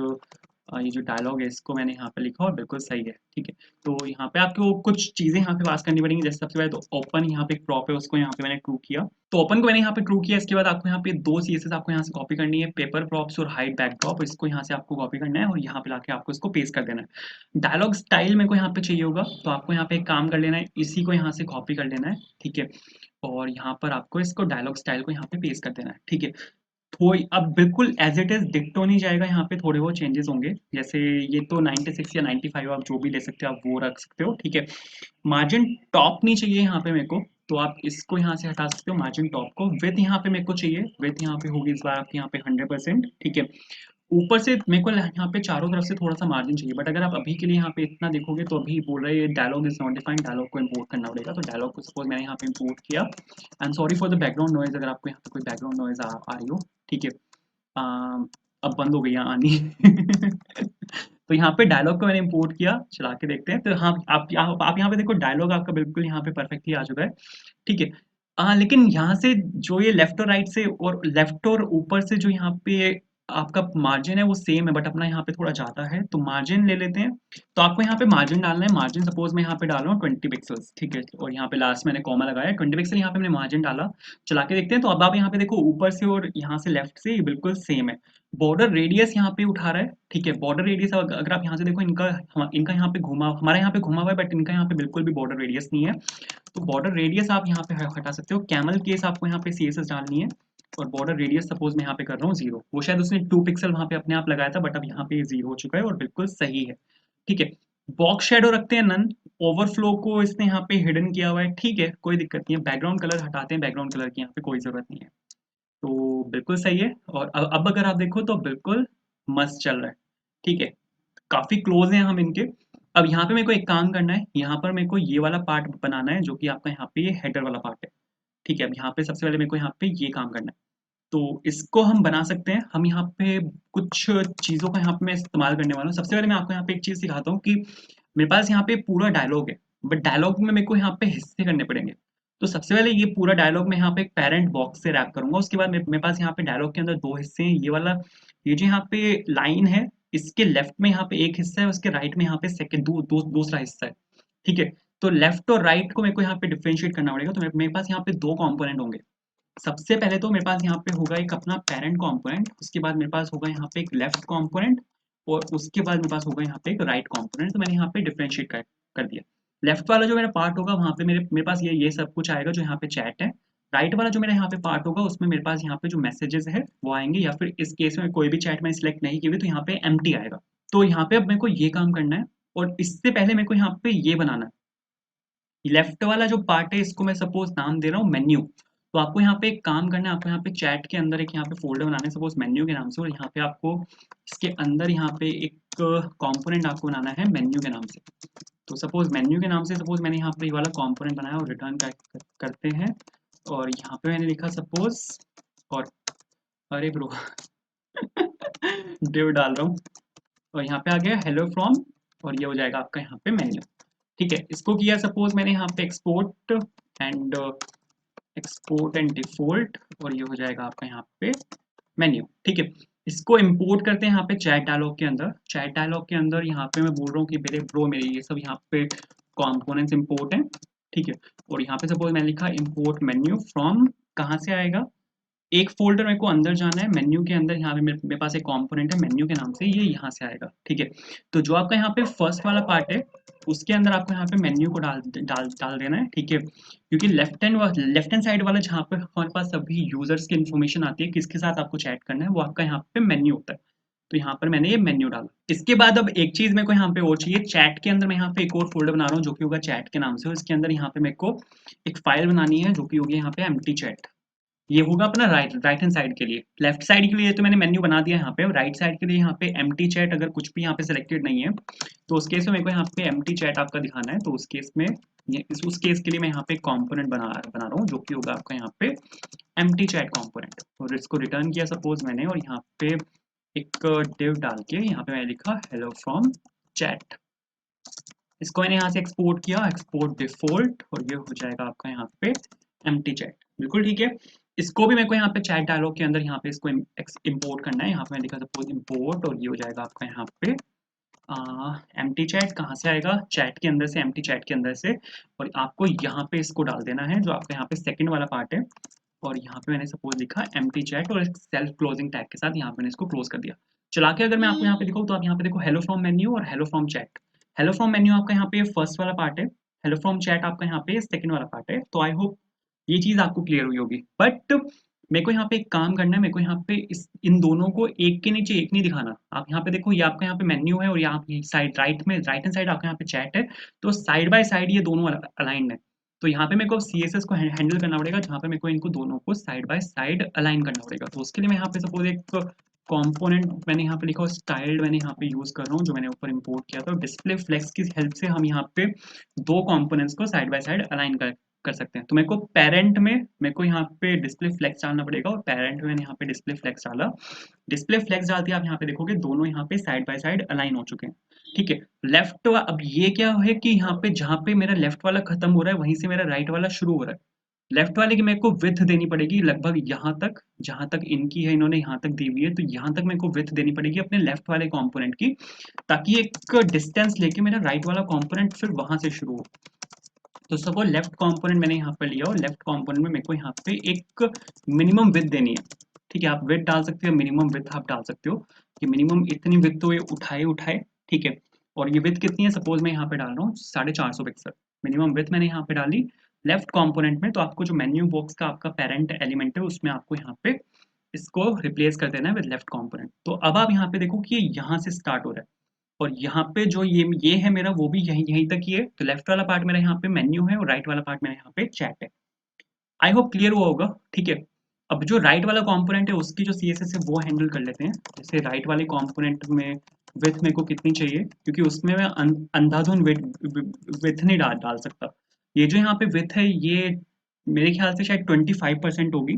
ये जो डायलॉग है इसको मैंने यहाँ पे लिखा और बिल्कुल सही है, ठीक है। तो यहाँ पे आपको कुछ चीज़ें यहाँ पे पास करनी पड़ेंगी, जैसे सबसे पहले तो ओपन यहाँ पे एक प्रॉप है उसको यहाँ पे मैंने ट्रू किया, तो ओपन को मैंने यहाँ पे ट्रू किया। इसके बाद आपको यहाँ पे दो CSS आपको यहाँ से कॉपी करनी है, पेपर प्रॉप्स और हाइड बैकड्रॉप, इसको यहाँ से आपको कॉपी करना है और यहाँ पे लाके आपको इसको पेस्ट कर देना है। डायलॉग स्टाइल मेरे को यहाँ पे चाहिए होगा, तो आपको यहाँ पे एक काम कर लेना है, इसी को यहाँ से कॉपी कर लेना है, ठीक है। और यहाँ पर आपको इसको डायलॉग स्टाइल को यहाँ पे पेस्ट कर देना है, ठीक है। थोड़ी अब बिल्कुल एज इट इज डिक्टो नहीं जाएगा, यहाँ पे थोड़े बहुत चेंजेस होंगे, जैसे ये तो 96 या 95 आप जो भी ले सकते हो आप वो रख सकते हो, ठीक है। मार्जिन टॉप नहीं चाहिए यहाँ पे मेरे को, तो आप इसको यहाँ से हटा सकते हो मार्जिन टॉप को। विथ यहाँ पे मेरे को चाहिए, विथ यहाँ पे होगी इस बार आपके यहाँ पे 100%, ठीक है। ऊपर से मेरे को यहाँ पे चारों तरफ से थोड़ा सा मार्जिन चाहिए, बट अगर आप अभी के लिए यहाँ पे इतना देखोगे तो अभी बोल रहे हैं dialogue is not defined, dialogue को इंपोर्ट करना पड़ेगा। तो डायलॉग को सपोज मैंने यहाँ पे इंपोर्ट किया। I am sorry for the background noise, अगर आपको यहाँ पे कोई बैकग्राउंड नॉइज आ रही हो, ठीक है। अब बंद हो गई है आनी। तो यहाँ पे डायलॉग को मैंने इंपोर्ट किया, चला के देखते हैं। तो हाँ, आप यहाँ पे देखो डायलॉग आपका बिल्कुल यहाँ पे परफेक्टली आ चुका है, ठीक है। लेकिन यहाँ से जो ये लेफ्ट और राइट से और लेफ्ट और ऊपर से जो यहाँ पे आपका मार्जिन है वो सेम है, बट अपना यहाँ पे थोड़ा ज़्यादा है, तो मार्जिन ले लेते हैं। तो आपको यहाँ पे मार्जिन डालना है, मार्जिन सपोज मैं यहाँ पे डाल रहा हूँ 20 पिक्सल्स, ठीक है। और यहाँ पे लास्ट मैंने कॉमा लगाया 20 पिक्सल, यहाँ पे मैंने मार्जिन डाला। चला के देखते हैं, तो अब आप यहाँ पे देखो ऊपर से और यहाँ से लेफ्ट से ये बिल्कुल सेम है। बॉर्डर रेडियस यहाँ पे उठा रहा है, ठीक है। बॉर्डर रेडियस अगर आप यहाँ से देखो, इनका यहाँ पे घुमा, हमारा यहाँ पे घुमा हुआ है, बट इनका यहाँ पे बिल्कुल भी बॉर्डर रेडियस नहीं है। तो बॉर्डर रेडियस आप यहाँ पे हटा सकते हो। कैमल केस आपको यहाँ पे CSS डालनी है और बॉर्डर रेडियस सपोज मैं यहाँ पे कर रहा हूँ 0, वो शायद उसने 2 पिक्सल वहाँ पे अपने आप लगाया था, बट अब यहाँ पे 0 हो चुका है और बिल्कुल सही है, ठीक है। बॉक्स शेडो रखते हैं नन, ओवरफ्लो को इसने यहाँ पे हिडन किया हुआ है, ठीक है, कोई दिक्कत नहीं है। बैकग्राउंड कलर हटाते हैं, बैकग्राउंड कलर की यहाँ पे कोई जरूरत नहीं है, तो बिल्कुल सही है। और अब अगर आप देखो तो बिल्कुल मस्त चल रहा है, ठीक है। काफी क्लोज हैं हम इनके। अब यहाँ पे मेरे को एक काम करना है, यहाँ पर मेरे को ये वाला पार्ट बनाना है जो कि आपका यहाँ पे ये हेडर वाला पार्ट है, ठीक है। अब यहाँ पे सबसे पहले मेरे को यहाँ पे ये काम करना है, तो इसको हम बना सकते हैं। हम यहाँ पे कुछ चीज़ों का यहाँ पे मैं इस्तेमाल करने वाला हूँ। सबसे पहले मैं आपको यहाँ पे एक चीज़ सिखाता हूँ कि मेरे पास यहाँ पे पूरा डायलॉग है, बट डायलॉग में मेरे को यहाँ पे हिस्से करने पड़ेंगे। तो सबसे पहले ये पूरा डायलॉग मैं यहाँ पे एक पेरेंट बॉक्स से रैप करूंगा। उसके बाद मेरे पास यहाँ पे डायलॉग के अंदर दो हिस्से हैं, ये वाला, ये जो यहाँ पे लाइन है इसके लेफ्ट में यहाँ पे एक हिस्सा है, उसके राइट में यहाँ पे सेकंड दूसरा हिस्सा है, ठीक है। तो लेफ्ट और राइट को मेरे को यहाँ पे डिफरेंशिएट करना पड़ेगा। तो मेरे पास यहाँ पे दो कंपोनेंट होंगे। सबसे पहले तो मेरे पास यहाँ पे होगा एक अपना पेरेंट कंपोनेंट, उसके बाद मेरे पास होगा यहाँ पे एक लेफ्ट कंपोनेंट और उसके बाद मेरे पास होगा यहाँ पे एक राइट कंपोनेंट। तो मैंने यहाँ पे डिफरेंशिएट कर दिया। लेफ्ट वाला जो मेरा पार्ट होगा वहाँ पे मेरे पास ये सब कुछ आएगा जो यहाँ पे चैट है। राइट वाला जो मेरा यहाँ पे पार्ट होगा उसमें मेरे पास यहाँ पे जो मैसेजेस है वो आएंगे, या फिर इस केस में कोई भी चैट मैंने सिलेक्ट नहीं की हुई तो यहाँ पे एम्प्टी आएगा। तो यहाँ पे अब मेरे को ये काम करना है और इससे पहले मेरे को यहाँ पे ये बनाना है। लेफ्ट वाला जो पार्ट है इसको मैं सपोज नाम दे रहा हूँ मेन्यू। तो आपको यहाँ पे एक काम करना है, आपको यहाँ पे चैट के अंदर एक यहाँ पे फ़ोल्डर बनाना है सपोज़ मेन्यू के नाम से, और यहाँ पे आपको इसके अंदर यहाँ पे एक कंपोनेंट आपको बनाना है मेन्यू के नाम से। तो सपोज़ मेन्यू के नाम से सपोज़ मैंने यहाँ पे ये वाला कंपोनेंट बनाया और रिटर्न करते हैं, और यहाँ पे मैंने लिखा सपोज़, और अरे ब्रो डिव डाल रहा हूँ, और यहाँ पे आ गया हेलो फ्रॉम, और ये हो जाएगा आपका यहाँ पे मेन्यू। ठीक है, इसको किया सपोज़ मैंने यहाँ पे एक्सपोर्ट एंड डिफ़ॉल्ट, और ये हो जाएगा आपका यहाँ पे मेन्यू। ठीक है, इसको इंपोर्ट करते हैं यहाँ पे चैट डायलॉग के अंदर। चैट डायलॉग के अंदर यहाँ पे मैं बोल रहा हूँ कि मेरे ब्रो मेरे ये सब यहाँ पे कंपोनेंट्स इंपोर्ट हैं। ठीक है, और यहाँ पे सपोज मैंने लिखा इंपोर्ट मेन्यू फ्रॉम, कहाँ से आएगा, एक फ़ोल्डर मेरे को अंदर जाना है मेन्यू के अंदर, यहाँ पे मेरे पास एक कंपोनेंट है मेन्यू के नाम से, ये यहाँ से आएगा। ठीक है, तो जो आपका यहाँ पे फर्स्ट वाला पार्ट है उसके अंदर आपको यहाँ पे मेन्यू को डाल डाल डाल देना है। ठीक है, क्योंकि लेफ्ट हैंड साइड वाला जहाँ पे हमारे पास सभी यूजर्स की इन्फॉर्मेशन आती है किसके साथ आपको चैट करना है, वो आपका यहाँ पे मेन्यू होता है। तो यहाँ पर मैंने ये मेन्यू डाला। इसके बाद अब एक चीज मेरे को यहाँ पे और चाहिए, चैट के अंदर मैं यहाँ पे एक और फोल्डर बना रहा हूँ जो कि होगा चैट के नाम से, और इसके अंदर यहाँ पे मेरे को एक फाइल बनानी है जो कि होगी यहाँ पे एम्प्टी चैट। ये होगा अपना राइट हैंड साइड के लिए। लेफ्ट साइड के लिए तो मैंने मेन्यू बना दिया यहाँ पे, राइट साइड के लिए यहाँ पे एम्प्टी चैट अगर कुछ भी यहाँ पे सिलेक्टेड नहीं है तो उस केस में मेरे को यहाँ पे एम्प्टी चैट आपका दिखाना है। तो उस केस में उस केस के लिए मैं यहाँ पे कॉम्पोनेंट बना रहा हूँ जो कि होगा आपका यहाँ पे एम्प्टी चैट कॉम्पोनेंट, और इसको रिटर्न किया सपोज मैंने, और यहाँ पे एक डिव डाल के यहाँ पे मैंने लिखा हेलो फ्रॉम चैट। इसको मैंने यहाँ से एक्सपोर्ट किया, एक्सपोर्ट डिफॉल्ट, और ये हो जाएगा आपका यहाँ पे एम्प्टी चैट। बिल्कुल ठीक है, इसको भी मेरे को यहाँ पे चैट डायलॉग के अंदर यहाँ पे इसको इंपोर्ट करना है। यहाँ पे मैंने लिखा सपोज इंपोर्ट, और ये हो जाएगा आपका यहाँ पे एम्प्टी चैट। कहाँ से आएगा, चैट के अंदर से, एम्प्टी चैट के अंदर से, और आपको यहाँ पे इसको डाल देना है जो आपका यहाँ पे सेकंड वाला पार्ट है। और यहाँ पे मैंने सपोज लिखा एम्प्टी चैट, और सेल्फ क्लोजिंग टैग के साथ यहाँ पे मैंने इसको क्लोज कर दिया। चला के अगर मैं आपको यहाँ पे दिखाऊँ तो आप यहाँ पे देखो हेलो फ्रॉम मेन्यू और hello from chat. Hello from menu आपका यहाँ पे फर्स्ट वाला पार्ट है, हेलो फ्रॉम चैट आपका यहाँ पे सेकंड वाला पार्ट है। तो आई होप ये चीज आपको क्लियर हुई होगी। बट मेरे को यहाँ पे एक काम करना है, मेरे को यहाँ पे इन दोनों को एक के नीचे एक नहीं दिखाना। आप यहाँ पे देखो, ये आपका यहाँ पे मेन्यू है और यहाँ साइड राइट हैंड साइड आपका यहाँ पे चैट है, तो साइड बाय साइड ये दोनों अलाइंड है। तो यहाँ पे मेरे को CSS को हैंडल करना पड़ेगा जहाँ पे मेरे को इनको दोनों को साइड बाय साइड अलाइन करना पड़ेगा। तो उसके लिए मैं यहाँ पे सपोज एक कंपोनेंट मैंने यहाँ पे लिखा, स्टाइल्ड मैंने यहाँ पे यूज कर रहा हूँ जो मैंने ऊपर इंपोर्ट किया था। डिस्प्ले फ्लेक्स की हेल्प से हम यहाँ पे दो कंपोनेंट्स को साइड बाय साइड अलाइन कर सकते हैं। तो मेरे को पेरेंट में मेरे को यहाँ पे डिस्प्ले फ्लेक्स डालना पड़ेगा, और पेरेंट में मैंने यहाँ पे डिस्प्ले फ्लेक्स डाला। डिस्प्ले फ्लेक्स डालते ही आप यहाँ पे देखोगे दोनों यहाँ पे साइड बाय साइड अलाइन हो चुके हैं। ठीक है, लेफ्ट अब ये क्या है कि यहाँ पे जहाँ पे मेरा लेफ्ट वाला खत्म हो रहा है वहीं से मेरा राइट वाला शुरू हो रहा है। लेफ्ट वाले की मेरे को विड्थ देनी पड़ेगी लगभग यहाँ तक, जहाँ तक इनकी है इन्होंने यहाँ तक दी हुई है, तो यहाँ तक मेरे को विड्थ देनी पड़ेगी अपने लेफ्ट वाले कंपोनेंट की, ताकि एक डिस्टेंस लेके मेरा राइट वाला कंपोनेंट फिर वहां से शुरू हो। तो सपोज लेफ्ट कंपोनेंट मैंने यहाँ पे लिया, और लेफ्ट कंपोनेंट में मेरे को यहाँ पे एक मिनिमम विड्थ देनी है। ठीक है, आप विड्थ डाल सकते हो, मिनिमम विड्थ आप डाल सकते हो कि मिनिमम इतनी विड्थ तो ये उठाए। ठीक है, और ये विड्थ कितनी है, सपोज मैं यहाँ पे डाल रहा हूँ 450 पिक्सल, मिनिमम विड्थ मैंने यहाँ पे डाली लेफ्ट कंपोनेंट में। तो आपको जो मेन्यू बॉक्स का आपका पेरेंट एलिमेंट है उसमें आपको यहाँ पे इसको रिप्लेस कर देना है विद लेफ्ट कंपोनेंट। तो अब आप यहाँ पे देखो कि ये यहाँ से स्टार्ट हो रहा है, और यहाँ पे जो ये है मेरा, वो भी यहीं यहीं तक ही है। तो लेफ्ट वाला पार्ट मेरा यहाँ पे मेन्यू है और राइट वाला पार्ट मेरा यहाँ पे चैट है। आई होप क्लियर हुआ होगा। ठीक है, अब जो राइट वाला कंपोनेंट है उसकी जो CSS है वो हैंडल कर लेते हैं। जैसे राइट वाले कंपोनेंट में विड्थ मेरे को कितनी चाहिए, क्योंकि उसमें मैं अंधाधुन विड्थ नहीं डाल सकता। ये जो यहाँ पे विड्थ है ये मेरे ख्याल से शायद 25% होगी।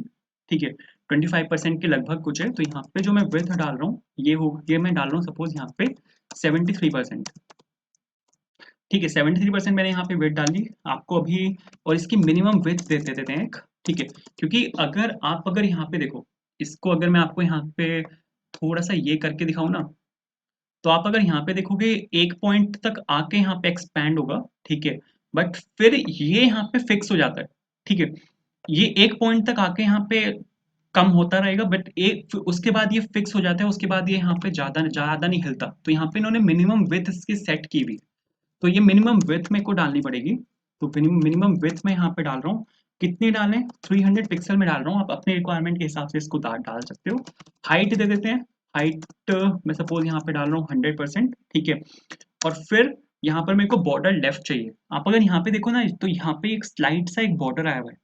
ठीक है, 25% के लगभग कुछ है। तो यहाँ पे जो मैं विड्थ डाल रहा हूँ ये मैं डाल रहा हूँ सपोज यहाँ पे 73%। ठीक है, 73% मैंने यहाँ पे वेट डाली आपको अभी, और इसकी मिनिमम विड्थ दे देते हैं एक। ठीक है, क्योंकि अगर यहाँ पे देखो, इसको अगर मैं आपको यहाँ पे थोड़ा सा ये करके दिखाऊं ना, तो आप अगर यहाँ पे देखोगे एक पॉइंट तक आके यहाँ पे एक्सपैंड होगा। ठीक है, बट फिर ये यहाँ पे फिक्स हो जाता है। ठीक है, ये एक पॉइंट तक आके यहाँ पे कम होता रहेगा, बट एक उसके बाद ये फिक्स हो जाता है, उसके बाद ये यहाँ पे ज्यादा ज्यादा नहीं हिलता। तो यहाँ पे इन्होंने मिनिमम विड्थ इसकी सेट की हुई, तो ये मिनिमम विड्थ मेरे को डालनी पड़ेगी। तो मिनिमम विड्थ में यहाँ पे डाल रहा हूँ, कितनी डालें, 300 पिक्सल में डाल रहा हूँ। आप अपने रिक्वायरमेंट के हिसाब से इसको डाल सकते हो। हाइट दे देते हैं, हाइट मैं सपोज यहाँ पे डाल रहा हूँ 100%। ठीक है, और फिर यहाँ पर मेरे को बॉर्डर लेफ्ट चाहिए। आप अगर यहाँ पे देखो ना, तो यहाँ पे एक स्लाइड सा एक बॉर्डर आया हुआ है।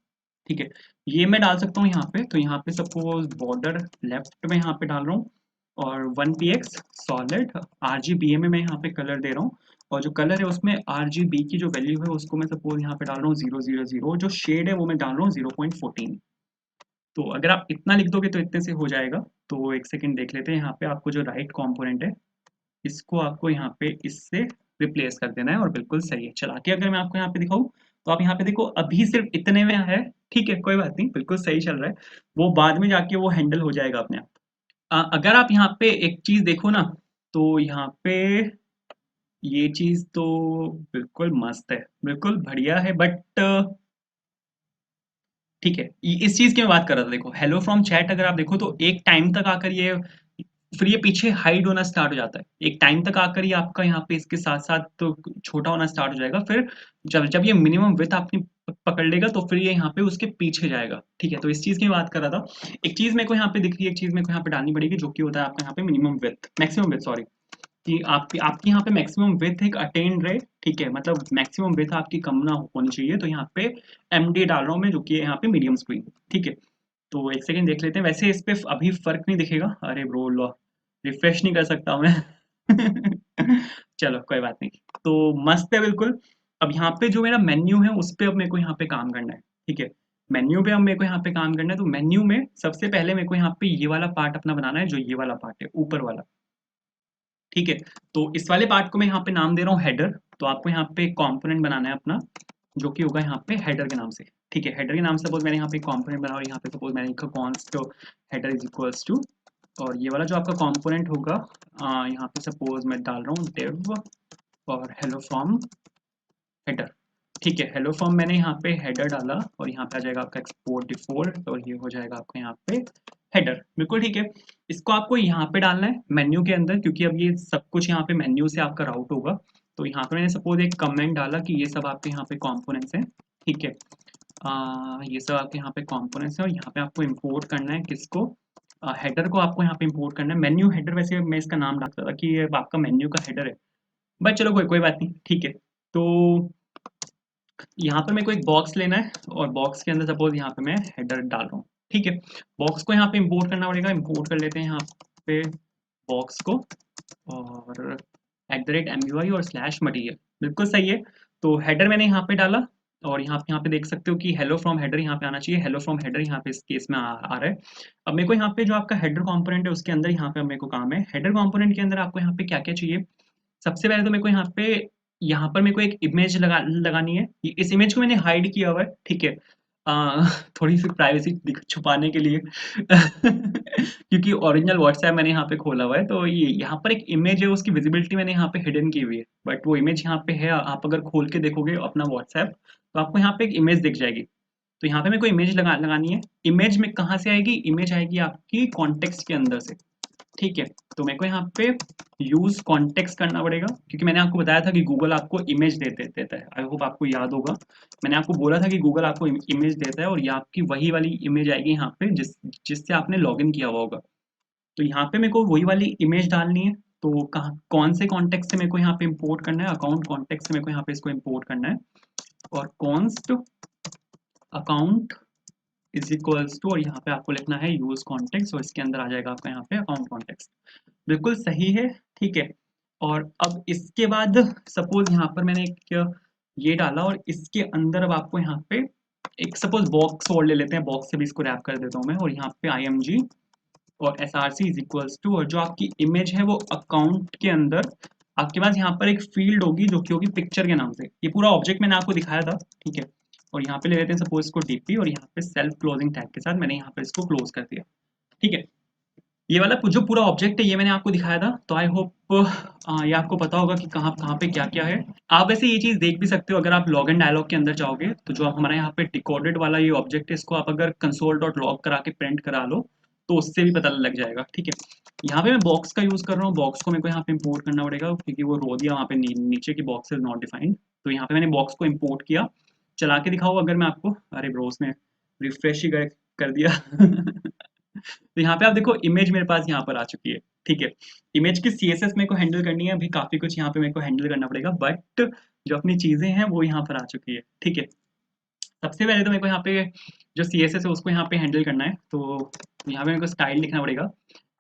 ठीक है, ये मैं डाल सकता हूँ यहाँ पे। तो यहाँ पे सपोज बॉर्डर लेफ्ट में यहाँ पे डाल रहा हूँ और 1px सॉलिड RGBA में मैं यहाँ पे कलर दे रहा हूँ। और जो कलर है उसमें RGB की जो वैल्यू है उसको मैं सपोज यहाँ पे डाल रहा हूँ 000, जो शेड है वो मैं डाल रहा हूँ 0.14। तो अगर आप इतना लिख दोगे तो इतने से हो जाएगा। तो एक सेकंड देख लेते हैं, यहाँ पे आपको जो राइट कंपोनेंट है इसको आपको यहाँ पे इससे रिप्लेस कर देना है और बिल्कुल सही है। चला के अगर मैं आपको यहाँ पे दिखाऊं तो आप यहाँ पे देखो अभी सिर्फ इतने में है। ठीक है, कोई बात नहीं, बिल्कुल सही चल रहा है। वो बाद में जाके वो हैंडल हो जाएगा अपने आप। अगर आप यहाँ पे एक चीज देखो ना, तो यहाँ पे ये चीज तो बिल्कुल मस्त है, बिल्कुल बढ़िया है। बट ठीक है, इस चीज की मैं बात कर रहा था। देखो हेलो फ्रॉम चैट अगर आप देखो तो एक टाइम तक आकर ये फिर ये पीछे हाइड होना स्टार्ट हो जाता है। एक टाइम तक आकर ये आपका यहाँ पे इसके साथ साथ तो छोटा होना स्टार्ट हो जाएगा। फिर जब जब ये मिनिमम विड्थ आपने पकड़ लेगा तो फिर ये यहाँ पे उसके पीछे जाएगा। ठीक है, तो इस चीज की मैं बात कर रहा था। एक चीज मेरे को यहाँ पे दिख रही है, एक चीज मेरे को यहाँ पे डालनी पड़ेगी, जो कि होता है आपका यहाँ पे minimum width, maximum width, sorry. कि आपकी आपकी यहाँ पे मैक्सिमम विड्थ एक अटेन रहे। ठीक है, मतलब मैक्सिमम विड्थ आपकी कम ना होनी चाहिए। तो यहाँ पे MD डाल रहा हूँ मैं, जो कि है यहाँ पे मीडियम स्क्रीन। ठीक है, तो एक सेकंड देख लेते हैं। वैसे इस पे अभी फर्क नहीं दिखेगा। अरे ब्रो लो, रिफ्रेश नहीं कर सकता मैं। चलो कोई बात नहीं। तो मस्त है बिल्कुल। अब यहाँ पे जो मेरा मेन्यू है उस पे अब मेरे को यहाँ पे काम करना है। ठीक है, मेन्यू पे अब मेरे को यहाँ पे काम करना है। तो मेन्यू में सबसे पहले मेरे को यहाँ पे ये वाला पार्ट अपना बनाना है, जो ये वाला पार्ट है ऊपर वाला। ठीक है, तो इस वाले पार्ट को मैं यहाँ पे नाम दे रहा हूँ हेडर। तो आपको यहाँ पे कंपोनेंट बनाना है अपना, जो कि होगा यहाँ पे हेडर के नाम से। ठीक है, हेडर के नाम से सपोज मैंने यहाँ पे कंपोनेंट बना और यहाँ पे सपोज मैंने लिखा const header is equals to, और ये वाला जो आपका कंपोनेंट होगा यहाँ पे सपोज मैं डाल रहा हूँ डिव और हेलो फ्रॉम हेडर। ठीक है, हेलो फ्रॉम मैंने यहाँ पे हेडर डाला और यहाँ पे आ जाएगा आपका एक्सपोर्ट डिफॉल्ट और ये हो जाएगा आपका यहाँ पे हेडर। बिल्कुल ठीक है, इसको आपको यहाँ पे डालना है मेन्यू के अंदर, क्योंकि अब ये सब कुछ यहाँ पे मेन्यू से आपका राउट होगा। तो यहाँ पे मैंने सपोज एक कमेंट डाला कि ये सब आपके यहाँ पे कॉम्पोनेंट्स हैं। ठीक है, ये सब आपके यहाँ पे कॉम्पोनेंट्स हैं और यहाँ पे आपको इम्पोर्ट करना है किसको, हेडर को आपको यहाँ पे इम्पोर्ट करना है। मेन्यू हेडर, वैसे मैं इसका नाम डालता था कि ये आपका मेन्यू का हेडर है, बट चलो कोई कोई बात नहीं। ठीक है, तो यहाँ पे मेरे को एक बॉक्स लेना है और बॉक्स के अंदर सपोज यहाँ पे मैं हेडर डाल रहा हूँ। ठीक है, बॉक्स को यहाँ पे इंपोर्ट करना पड़ेगा। इंपोर्ट कर लेते हैं यहाँ पे बॉक्स को और @MUI और /material। बिल्कुल सही है। तो हेडर मैंने यहाँ पे डाला और यहाँ पे देख सकते हो कि हेलो फ्रॉम हेडर यहाँ पे आना चाहिए। हेलो फ्रॉम हेडर यहाँ पे इस केस में आ रहा है। अब मेरे को यहाँ पे जो आपका हेडर कंपोनेंट है उसके अंदर यहाँ पे अब मेरे को काम है। हेडर कंपोनेंट के अंदर आपको यहाँ पे क्या क्या चाहिए। सबसे पहले तो मेरे को यहाँ पर मेरे को एक इमेज लगानी है। इस इमेज को मैंने हाइड किया हुआ है। ठीक है, आ, थोड़ी सी प्राइवेसी छुपाने के लिए। क्योंकि ओरिजिनल व्हाट्सएप मैंने यहाँ पे खोला हुआ है, तो ये यहाँ पर एक इमेज है, उसकी विजिबिलिटी मैंने यहाँ पे हिडन की हुई है। बट वो इमेज यहाँ पे है, आप अगर खोल के देखोगे अपना व्हाट्सएप तो आपको यहाँ पे एक इमेज दिख जाएगी। तो यहाँ पे मेरे को इमेज लगानी है। इमेज में कहाँ से आएगी, इमेज आएगी आपकी कॉन्टेक्स्ट के अंदर से। ठीक है, तो मेरे को यहाँ पे यूज कॉन्टेक्स्ट करना पड़ेगा, क्योंकि मैंने आपको बताया था कि गूगल आपको इमेज देता है। आई होप आपको याद होगा, मैंने आपको बोला था कि गूगल आपको इमेज देता है और ये आपकी वही वाली इमेज आएगी यहाँ पे जिससे आपने लॉगिन किया हुआ होगा। तो यहाँ पे मेरे को वही वाली इमेज डालनी है। तो कहाँ कौन से कॉन्टेक्स्ट से मेरे को यहाँ पे इंपोर्ट करना है, अकाउंट कॉन्टेक्स्ट से मेरे को यहाँ पे इसको इंपोर्ट करना है। और const account is equals to, और यहाँ पे आपको लिखना है यूज कॉन्टेक्स्ट और इसके अंदर आ जाएगा आपका यहाँ पे अकाउंट कॉन्टेक्स्ट। बिल्कुल सही है। ठीक है, और अब इसके बाद सपोज यहाँ पर मैंने एक ये डाला और इसके अंदर अब आपको यहाँ पे एक सपोज बॉक्स और ले लेते हैं। बॉक्स से भी इसको रैप कर देता हूँ मैं और यहाँ पे IMG और SRC इज इक्वल्स टू, और जो आपकी इमेज है वो अकाउंट के अंदर आपके पास यहाँ पर एक फील्ड होगी जो कि होगी पिक्चर के नाम से। ये पूरा ऑब्जेक्ट मैंने आपको दिखाया था। ठीक है, और यहाँ पे ले लेते हैं सपोज इसको DP और यहाँ पे सेल्फ क्लोजिंग टैग के साथ मैंने यहाँ पे इसको क्लोज कर दिया। ठीक है, ये वाला जो पूरा ऑब्जेक्ट है ये मैंने आपको दिखाया था। तो आई होप ये आपको पता होगा कि कहाँ कहाँ पे क्या क्या है। आप वैसे ये चीज़ देख भी सकते हो अगर आप लॉग इन डायलॉग के अंदर जाओगे, तो जो हमारा यहाँ पे डिकोडेड वाला ये ऑब्जेक्ट है, इसको आप अगर console.log करा के प्रिंट करा लो तो उससे भी पता लग जाएगा। ठीक है, यहाँ पे मैं बॉक्स का यूज़ कर रहा हूँ। बॉक्स को मेरे को यहाँ पे इम्पोर्ट करना पड़ेगा, क्योंकि वो रो दिया वहाँ पे नीचे की बॉक्स इज नॉट डिफाइंड। तो यहाँ पे मैंने बॉक्स को इम्पोर्ट किया। चला के दिखाओ अगर मैं आपको, अरे ब्रो उसने रिफ्रेश ही कर दिया। तो यहाँ पे आप देखो इमेज मेरे पास यहाँ पर आ चुकी है। ठीक है, इमेज की CSS मेरे को हैंडल करनी है, अभी काफी कुछ यहाँ पे मेरे को हैंडल करना पड़ेगा, बट जो अपनी चीजें हैं वो यहाँ पर आ चुकी है। ठीक है, सबसे पहले तो मेरे को यहाँ पे जो CSS है उसको यहाँ पे हैंडल करना है, तो यहाँ पे मेरे को स्टाइल लिखना पड़ेगा।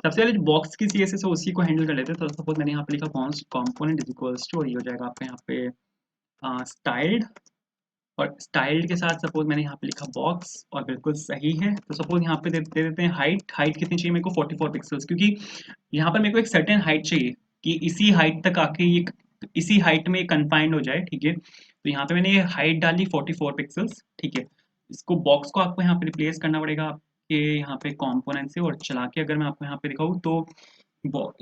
सबसे पहले जो बॉक्स की CSS है उसी को हैंडल कर लेते हैं। तो सपोज मैंने यहाँ पे लिखा const component is equals to, और ये हो जाएगा आपका यहाँ पे स्टाइल्ड, और स्टाइल्ड के साथ सपोज मैंने यहाँ पे लिखा बॉक्स, और बिल्कुल सही है। तो सपोज यहाँ पे दे देते हैं हाइट। हाइट कितनी चाहिए मेरे को? 44 पिक्सल्स, क्योंकि यहाँ पर मेरे को एक सर्टेन हाइट चाहिए कि इसी हाइट तक आके ये इसी हाइट में कन्फाइंड हो जाए, ठीक है। तो यहाँ पे मैंने ये हाइट डाली 44 पिक्सल्स, ठीक है। इसको बॉक्स को आपको यहाँ पे रिप्लेस करना पड़ेगा आपके यहाँ पे कंपोनेंट से, और चला के अगर मैं आपको यहाँ पे दिखाऊँ तो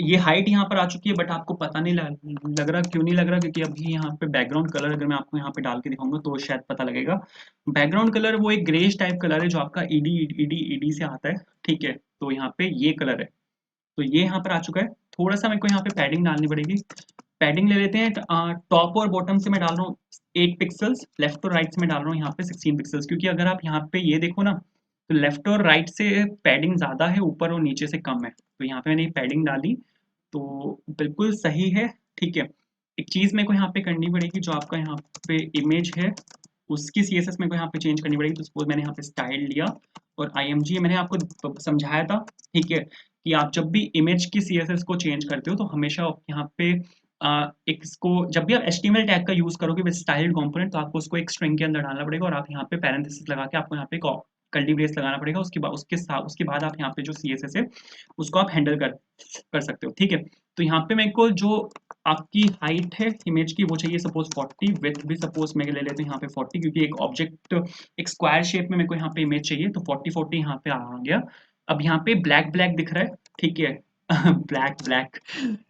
ये हाइट यहाँ पर आ चुकी है, बट आपको पता नहीं लग रहा। क्यों नहीं लग रहा? क्योंकि अभी यहाँ पे बैकग्राउंड कलर अगर मैं आपको यहाँ पे डाल के दिखाऊंगा तो शायद पता लगेगा। बैकग्राउंड कलर वो एक ग्रेश टाइप कलर है जो आपका ईडी ईडी ईडी से आता है, ठीक है। तो यहाँ पे ये कलर है, तो ये यहाँ पर आ चुका है। थोड़ा सा मेरे को यहाँ पे पैडिंग डालनी पड़ेगी। पैडिंग ले लेते हैं। टॉप और बॉटम से मैं डाल रहा हूँ 8 पिक्सल्स, लेफ्ट और राइट से मैं डाल रहा हूँ यहाँ पे 16 पिक्सल्स, क्योंकि अगर आप यहाँ पे ये देखो ना तो लेफ्ट और राइट से पैडिंग ज़्यादा है, ऊपर और नीचे से कम है। तो यहाँ पे मैंने पैडिंग डाली तो बिल्कुल सही है, ठीक है। एक चीज़ मेरे को यहाँ पे करनी पड़ेगी, जो आपका यहाँ पे इमेज है उसकी CSS मेरे को यहाँ पे चेंज करनी पड़ेगी। तो सपोज मैंने यहाँ पे स्टाइल लिया और IMG मैंने आपको समझाया था, ठीक है, कि आप जब भी इमेज की CSS को चेंज करते हो तो हमेशा यहाँ पे एक इसको जब भी आप HTML टैग का यूज करोगे विद स्टाइल्ड कंपोनेंट, तो आपको उसको एक स्ट्रिंग के अंदर डालना पड़ेगा, और आप यहाँ पे पैरेंथेसिस लगा के आपको यहाँ पे कर्ली ब्रेस लगाना पड़ेगा। उसके बाद आप यहाँ पे जो CSS है उसको आप हैंडल कर सकते हो, ठीक है। तो यहाँ पे मेरे को जो आपकी हाइट है इमेज की वो चाहिए सपोज 40, विड्थ भी सपोज मैं ले लेते हैं यहाँ पे 40, क्योंकि एक ऑब्जेक्ट एक स्क्वायर शेप में मेरे को यहाँ पे इमेज चाहिए, तो 40 यहाँ पे आ गया। अब यहाँ पे ब्लैक ब्लैक दिख रहा है, ठीक है। ब्लैक ब्लैक,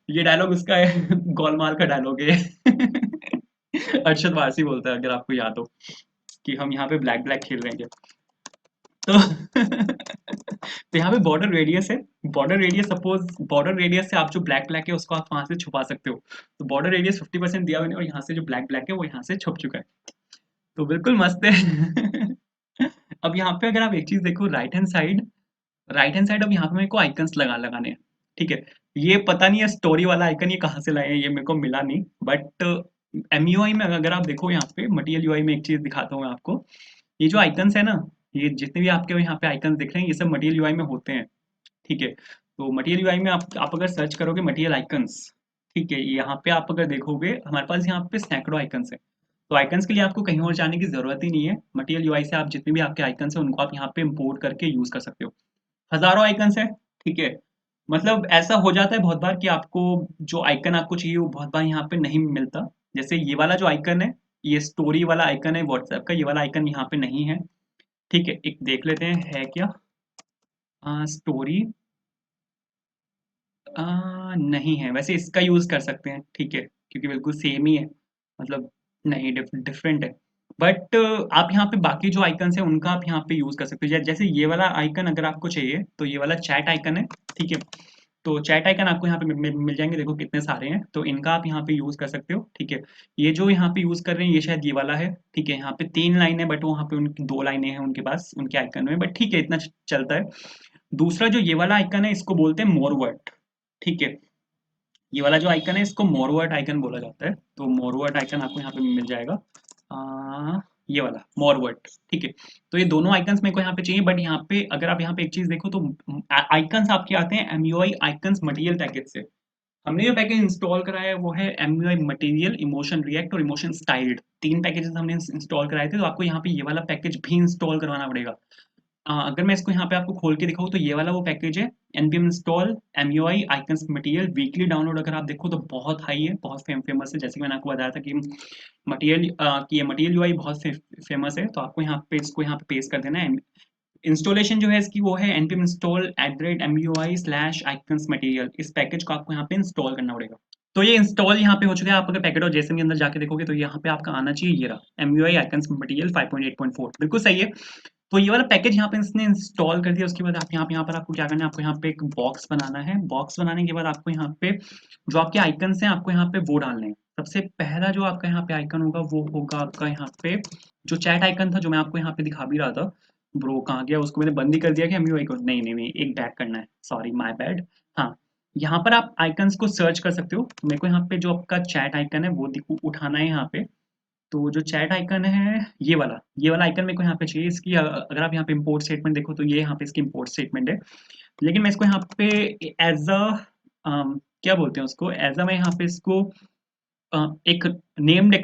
ये डायलॉग उसका है। गोलमाल का डायलॉग है। अरशद वारसी बोलता है, अगर आपको याद हो, कि हम यहाँ पे ब्लैक ब्लैक खेल रहे हैं। तो तो यहाँ पे बॉर्डर रेडियस है। Border radius suppose border radius से आप जो ब्लैक ब्लैक है उसको आप वहां से छुपा सकते हो। तो बॉर्डर रेडियस 50% दिया मैंने, और यहाँ से जो ब्लैक ब्लैक है वो यहाँ से छुप चुका है। तो बिल्कुल मस्त है। अब यहाँ पे अगर आप एक चीज देखो, राइट हैंड साइड अब यहाँ पे मेरे को आइकन्स लगाने हैं, ठीक है। ये पता नहीं है स्टोरी वाला आइकन ये कहाँ से लाए हैं, ये मेरे को मिला नहीं, बट MUI में अगर आप देखो, यहाँ पे मटीरियल UI में एक चीज दिखाता हूँ मैं आपको। ये जो आइकन्स है ना, ये जितने भी आपके यहाँ पे आइकन्स दिख रहे हैं ये सब मटीरियल UI में होते हैं, ठीक है। तो मटीरियल UI में आप अगर सर्च करोगे मटीरियल आइकन्स, ठीक है, यहाँ पे आप अगर देखोगे हमारे पास यहाँ पे सैकड़ों आइकन्स है। तो आइकन्स के लिए आपको कहीं और जाने की जरूरत ही नहीं है। मटीरियल UI से आप जितने भी आपके आइकन्स हैं उनको आप यहाँ पे इम्पोर्ट करके यूज कर सकते हो। हजारों आइकन्स है, ठीक है। मतलब ऐसा हो जाता है बहुत बार कि आपको जो आइकन आपको चाहिए वो बहुत बार यहाँ पे नहीं मिलता। जैसे ये वाला जो आइकन है, ये स्टोरी वाला आइकन है व्हाट्सएप का, ये वाला आइकन यहाँ पे नहीं है, ठीक है। एक देख लेते हैं है क्या। स्टोरी नहीं है, वैसे इसका यूज कर सकते हैं, ठीक है, क्योंकि बिल्कुल सेम ही है। मतलब नहीं, डिफरेंट है। बट आप यहाँ पे बाकी जो आइकन्स हैं उनका आप यहाँ पे यूज कर सकते हो। जैसे ये वाला आइकन अगर आपको चाहिए तो ये वाला चैट आइकन है, ठीक है। तो चैट आइकन आपको यहाँ पे मिल जाएंगे, देखो कितने सारे हैं, तो इनका आप यहाँ पे यूज कर सकते हो, ठीक है। ये जो यहाँ पे यूज कर रहे हैं ये शायद ये वाला है, ठीक है। यहाँ पे 3 लाइन है, बट वहाँ पे उनकी 2 लाइनें हैं उनके पास उनके आइकन में, बट ठीक है, इतना चलता है। दूसरा जो ये वाला आइकन है इसको बोलते हैं मोरवर्ट, ठीक है। ये वाला जो आइकन है इसको मोरवर्ट आइकन बोला जाता है। तो मोरवर्ट आइकन आपको यहाँ पे मिल जाएगा। ये वाला मोरवर्ट, ठीक है। तो ये दोनों आइकन्स मेरे को यहाँ पे चाहिए, बट यहाँ पे अगर आप यहाँ पे एक चीज देखो तो आइकन्स आपके आते हैं MUI आइकन्स मटेरियल पैकेज से। हमने जो पैकेज इंस्टॉल कराया है वो है MUI मटेरियल, इमोशन रिएक्ट और इमोशन स्टाइल्ड। 3 पैकेजेस हमने इंस्टॉल कराए थे, तो आपको यहाँ पे ये वाला पैकेज भी इंस्टॉल करवाना पड़ेगा। अगर मैं इसको यहाँ पे आपको खोल के दिखाऊँ तो ये वाला वो पैकेज है, npm install MUI icons material weekly download. अगर आप देखो तो बहुत हाई है, बहुत फेमस है। जैसे कि मैंने आपको बताया था कि ये मटेरियल UI बहुत फेमस है, तो आपको यहाँ पे इसको यहाँ पे पेस्ट कर देना है। इंस्टॉलेशन जो है इसकी वो है npm install @MUI/icons material। इस पैकेज को आपको यहाँ पे इंस्टॉल करना पड़ेगा। तो ये इंस्टॉल यहाँ पे हो चुका है। आप अगर पैकेट और जेसन के अंदर जाके देखोगे तो यहाँ पे आपका आना चाहिए, ये रहा MUI आइकन्स मटेरियल 5.8.4, बिल्कुल सही है। तो ये वाला पैकेज यहाँ पे इसने इंस्टॉल कर दिया। उसके बाद आप यहाँ पर आपको क्या करना है, आपको यहाँ पे एक बॉक्स बनाना है। बॉक्स बनाने के बाद आपको यहाँ पे जो आपके आइकन्स हैं आपको यहाँ पे वो डालने हैं। सबसे पहला जो आपका यहाँ पे आइकन होगा वो होगा आपका यहाँ पे जो चैट आइकन था, जो मैं आपको यहाँ पे दिखा भी रहा था। ब्रो कहाँ गया? उसको मैंने बंद ही कर दिया कि MUI को, नहीं नहीं नहीं, एक बैक करना है, सॉरी माय बैड। हाँ, यहाँ पर आप आइकन्स को सर्च कर सकते हो। मेरे को यहाँ पे जो आपका चैट आइकन है वो उठाना है यहाँ पे। तो जो चैट आइकन है ये वाला आइकन मेरे को यहाँ पे चाहिए। इसकी अगर आप यहाँ पे इंपोर्ट स्टेटमेंट देखो तो ये यहाँ पे इसकी इंपोर्ट स्टेटमेंट है। लेकिन मैं इसको यहाँ पे एज अ क्या बोलते हैं उसको, एज अ मैं यहाँ पे इसको एक नेम्ड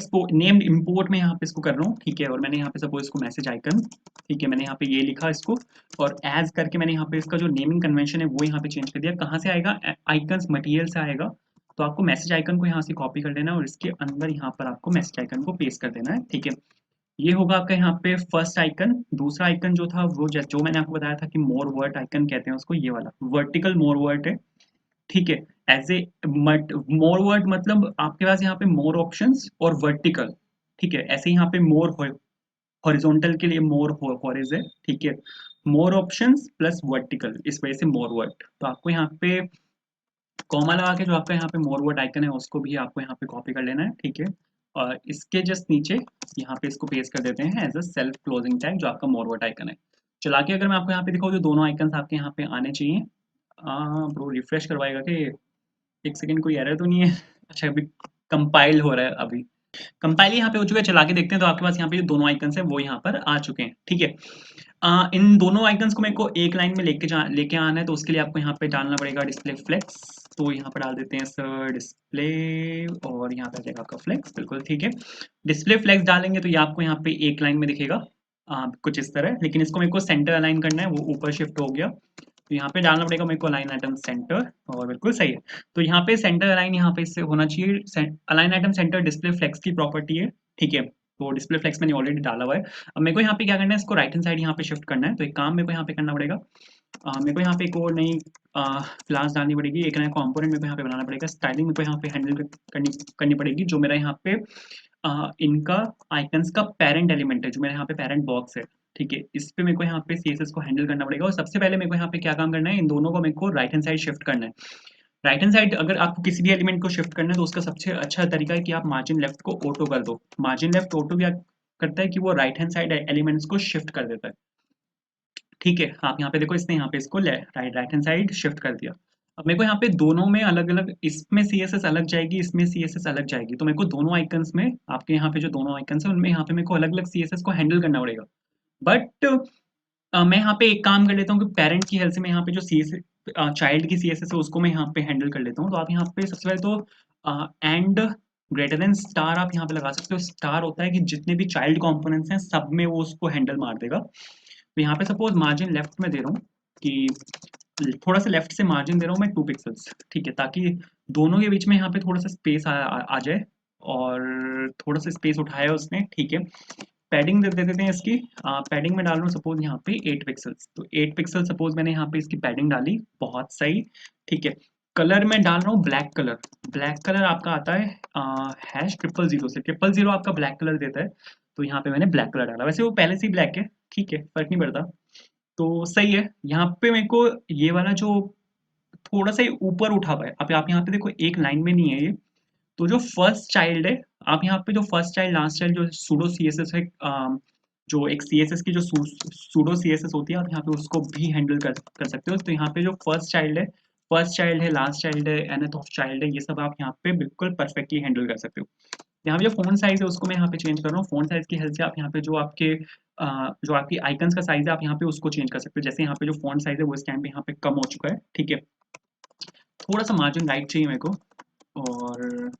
इंपोर्ट में यहाँ पे इसको कर रहा हूँ, ठीक है। और मैंने यहाँ पे सपोज इसको मैसेज आइकन, ठीक है, मैंने यहाँ पे ये लिखा इसको, और एज करके मैंने यहाँ पे इसका जो नेमिंग कन्वेंशन है वो यहाँ पे चेंज कर दिया। कहाँ से आएगा? आइकन्स मटेरियल से आएगा। तो आपको मैसेज आइकन को यहाँ से कॉपी कर लेना है और इसके अंदर यहाँ पर आपको मैसेज आइकन को पेस्ट कर देना है, ठीक है। ये होगा आपका यहाँ पे फर्स्ट आइकन। दूसरा आइकन जो था वो जो मैंने आपको बताया था कि मोर वर्ड आइकन कहते हैं उसको, ये वाला वर्टिकल मोर वर्ड है, ठीक है। एज ए मोर वर्ड मतलब आपके पास यहाँ पे मोर ऑप्शंस और वर्टिकल, ठीक है। ऐसे यहाँ पे मोर हॉरिजॉन्टल के लिए मोर हॉरिज है, ठीक है। मोर ऑप्शंस प्लस वर्टिकल, इस वजह से मोर वर्ड। तो आपको यहाँ पे कॉमा लगा के जो आपका यहाँ पे मोर वर्ड आइकन है उसको भी आपको यहाँ पे कॉपी कर लेना है, ठीक है। और इसके जस्ट नीचे यहाँ पे इसको पेस्ट कर देते हैं as a self closing tag, जो आपका मोर वर्ड आइकन है। चला के अगर मैं आपको यहाँ पे दिखाऊँ तो दोनों आइकन्स आपके यहाँ पे आने चाहिए। ब्रो रिफ्रेश करवाएगा कि एक सेकंड, कोई एरर तो नहीं है? अच्छा, अभी कंपाइल हो रहा है, अभी कंपाइल यहाँ पे हो चुका है। चला के देखते हैं तो आपके पास यहाँ पे जो दोनों आइकन्स हैं वो यहाँ पर आ चुके हैं, ठीक है। इन दोनों आइकन्स को मेरे को एक लाइन में लेके आना है, तो उसके लिए आपको यहाँ पे डालना पड़ेगा डिस्प्ले फ्लेक्स। तो यहाँ पर डाल देते हैं सर डिस्प्ले, और यहाँ पे आ जाएगा आपका फ्लेक्स, बिल्कुल ठीक है। डिस्प्ले फ्लेक्स डालेंगे तो ये आपको यहाँ पे एक लाइन में दिखेगा कुछ इस तरह। लेकिन इसको मेरे को सेंटर अलाइन करना है, वो ऊपर शिफ्ट हो गया, तो यहाँ पे डालना पड़ेगा मेरे को अलाइन आइटम सेंटर, और बिल्कुल सही है। तो यहाँ पे सेंटर अलाइन यहाँ पे इससे होना चाहिए। Align item center display flex की प्रॉपर्टी है, ठीक है। तो डिस्प्ले फ्लेक्स मैंने ऑलरेडी डाला हुआ है। अब मेरे को यहाँ पे क्या करना है, इसको राइट हैंड साइड यहाँ पे शिफ्ट करना है। तो एक काम मेरे को यहाँ पे करना पड़ेगा, मेरे को यहाँ पे एक और नई क्लास डालनी पड़ेगी, एक नया कॉम्पोनेंट मेरे को यहाँ पे बनाना पड़ेगा। स्टाइलिंग मेरे को यहाँ पे हैंडल करनी पड़ेगी, जो मेरा यहाँ पे इनका आइकन्स का पेरेंट एलिमेंट है, जो मेरे यहाँ पे पेरेंट बॉक्स है, ठीक है। इस पे मेरे को यहाँ पे सीएसएस को हैंडल करना पड़ेगा। और सबसे पहले मेरे को यहाँ पे क्या काम करना है, इन दोनों को मेरे को राइट हैंड साइड शिफ्ट करना है। राइट हैंड साइड अगर आपको किसी भी एलिमेंट को शिफ्ट करना है तो उसका सबसे अच्छा तरीका है कि आप मार्जिन लेफ्ट को ऑटो कर दो। मार्जिन लेफ्ट ऑटो क्या करता है कि वो राइट हैंड साइड एलिमेंट्स को शिफ्ट कर देता है, ठीक है। आप यहाँ पे देखो, इसने यहाँ पे इसको राइट हैंड साइड शिफ्ट कर दिया। अब मेरे को यहाँ पे दोनों में अलग अलग, इसमें सीएसएस अलग जाएगी, इसमें सीएसएस अलग जाएगी। तो मेरे को दोनों आइकन्स में, आपके यहाँ पे जो दोनों आइकन्स है उनमें यहाँ पे मेरे को अलग अलग सीएसएस को हैंडल करना पड़ेगा। बट मैं यहाँ पे एक काम कर लेता हूँ कि पेरेंट की हेल्प से मैं यहाँ पे जो सीएसएस चाइल्ड की सीएसएस है उसको मैं यहाँ पे हैंडल कर लेता हूँ। तो आप यहाँ पे सबसे पहले तो एंड ग्रेटर देन स्टार आप यहाँ पे लगा सकते हो। स्टार होता है कि जितने भी चाइल्ड कंपोनेंट्स हैं सब में वो उसको हैंडल मार देगा। तो यहाँ पे सपोज मार्जिन लेफ्ट में दे रहा हूँ कि थोड़ा सा लेफ्ट से मार्जिन दे रहा हूँ मैं 2 पिक्सल्स, ठीक है, ताकि दोनों के बीच में यहाँ पे थोड़ा सा स्पेस आ जाए, और थोड़ा सा स्पेस उठाया उसने, ठीक है। पैडिंग दे देते हैं इसकी। पैडिंग में डाल रहा हूँ सपोज यहाँ पे 8 पिक्सल्स, तो 8 पिक्सल सपोज मैंने यहाँ पे इसकी पैडिंग डाली, बहुत सही, ठीक है। कलर में डाल रहा हूँ ब्लैक कलर। ब्लैक कलर आपका आता है #000 से। 000 आपका ब्लैक कलर देता है, तो यहाँ पे मैंने ब्लैक कलर डाला। वैसे वो पहले से ही ब्लैक है, ठीक है, फर्क नहीं पड़ता। तो सही है। यहाँ पे मेरे को ये वाला जो थोड़ा सा ऊपर उठा हुआ है, अब आप यहाँ पे देखो एक लाइन में नहीं है ये। तो जो फर्स्ट चाइल्ड है, आप यहाँ पे जो फर्स्ट चाइल्ड लास्ट चाइल्ड जो सूडो सीएसएस है, जो एक सीएसएस की जो सूडो सीएसएस होती है, आप यहाँ पे उसको भी हैंडल कर सकते हो। तो यहाँ पे जो फर्स्ट चाइल्ड है, लास्ट चाइल्ड है, nth ऑफ चाइल्ड है, ये सब आप यहाँ पे बिल्कुल परफेक्टली हैंडल कर सकते हो। यहाँ पे जो फ़ॉन्ट साइज़ है उसको मैं यहाँ पे चेंज कर रहा हूँ। फ़ॉन्ट साइज़ की हेल्प से आप यहाँ पे जो आपकी आइकन्स का साइज़ है आप यहाँ पे उसको चेंज कर सकते हो। जैसे यहाँ पे जो फ़ॉन्ट साइज़ है वो इस टाइम पे यहाँ पे कम हो चुका है, ठीक है। थोड़ा सा मार्जिन राइट चाहिए मेरे को, और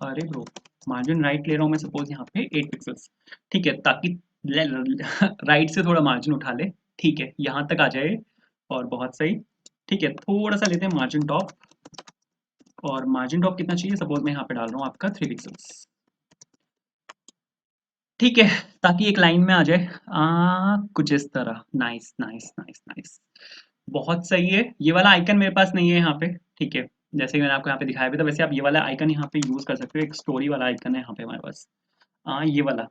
अरे ब्रो, मार्जिन राइट ले रहा हूँ मैं सपोज यहाँ पे 8 पिक्सल्स, ठीक है, ताकि राइट से थोड़ा मार्जिन उठा ले, ठीक है, यहाँ तक आ जाए, और बहुत सही, ठीक है। थोड़ा सा लेते हैं मार्जिन टॉप, और मार्जिन टॉप कितना चाहिए, सपोज मैं यहाँ पे डाल रहा हूँ आपका 3 पिक्सल्स, ठीक है, ताकि एक लाइन में आ जाए कुछ इस तरह। नाइस नाइस नाइस नाइस, बहुत सही है। ये वाला आइकन मेरे पास नहीं है यहाँ पे, ठीक है, जैसे कि मैंने आपको यहाँ पे दिखाया भी था। वैसे आप ये वाला आइकन यहाँ पे यूज कर सकते हो, एक स्टोरी वाला आइकन है यहाँ पे हमारे पास, ये वाला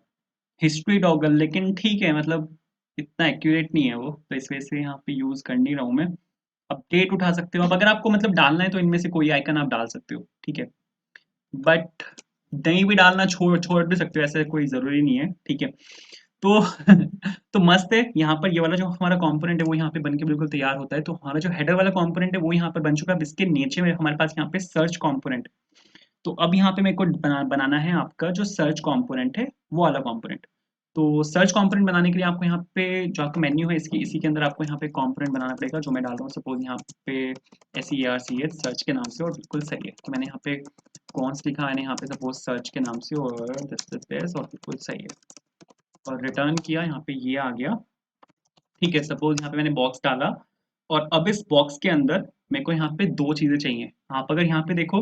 हिस्ट्री टॉगल, लेकिन ठीक है, मतलब इतना एक्यूरेट नहीं है वो, तो इस वजह से यहाँ पे यूज कर नहीं रहा हूँ मैं। अपडेट उठा सकते हो अब, अगर आपको मतलब डालना है तो इनमें से कोई आइकन आप डाल सकते हो, ठीक है। बट नहीं भी डालना छोड़ छोड़ भी सकते हो, ऐसे कोई ज़रूरी नहीं है, ठीक है। तो तो मस्त है। यहाँ पर ये वाला जो हमारा कंपोनेंट है वो यहाँ पे बन के बिल्कुल तैयार होता है। तो हमारा जो हेडर वाला कंपोनेंट है वो यहाँ पर बन चुका है। अब इसके नीचे में हमारे पास यहाँ पे सर्च कंपोनेंट, तो अब यहाँ पे मेरे को बनाना है आपका जो सर्च कंपोनेंट है वो वाला कंपोनेंट। तो सर्च कंपोनेंट बनाने के लिए आपको यहाँ पे जो आपका मेन्यू है इसकी इसी के अंदर आपको यहाँ पे कंपोनेंट बनाना पड़ेगा, जो मैं डाल रहा हूँ सपोज यहाँ पे SERCH सर्च के नाम से, और बिल्कुल सही है। तो मैंने यहाँ पे कॉन्स लिखा है यहाँ पे सपोज सर्च के नाम से, और दिस और बिल्कुल सही है, और रिटर्न किया, यहाँ पे ये आ गया। ठीक है, सपोज यहाँ पे मैंने बॉक्स डाला, और अब इस बॉक्स के अंदर मेरे को यहाँ पे दो चीजें चाहिए। आप अगर यहाँ पे देखो,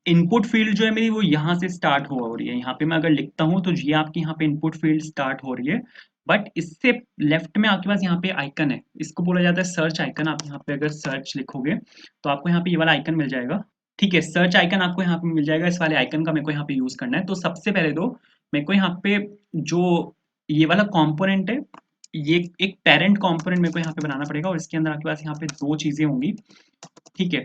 इनपुट फील्ड जो है मेरी वो यहाँ से स्टार्ट हो रही है। यहाँ पे मैं अगर लिखता हूँ तो ये आपकी यहाँ पे इनपुट फील्ड स्टार्ट हो रही है, बट इससे लेफ्ट में आपके पास यहाँ पे आइकन है, इसको बोला जाता है सर्च आइकन। आप यहाँ पे अगर सर्च लिखोगे तो आपको यहाँ पे ये वाला आइकन मिल जाएगा। ठीक है, सर्च आइकन आपको यहाँ पे मिल जाएगा। इस वाले आइकन का मेरे को यहाँ पे यूज करना है। तो सबसे पहले तो मेरे को यहाँ पे जो ये वाला कंपोनेंट है, ये एक पेरेंट कंपोनेंट मेरे को यहाँ पे बनाना पड़ेगा, और इसके अंदर आपके पास यहाँ पे दो चीजें होंगी। ठीक है,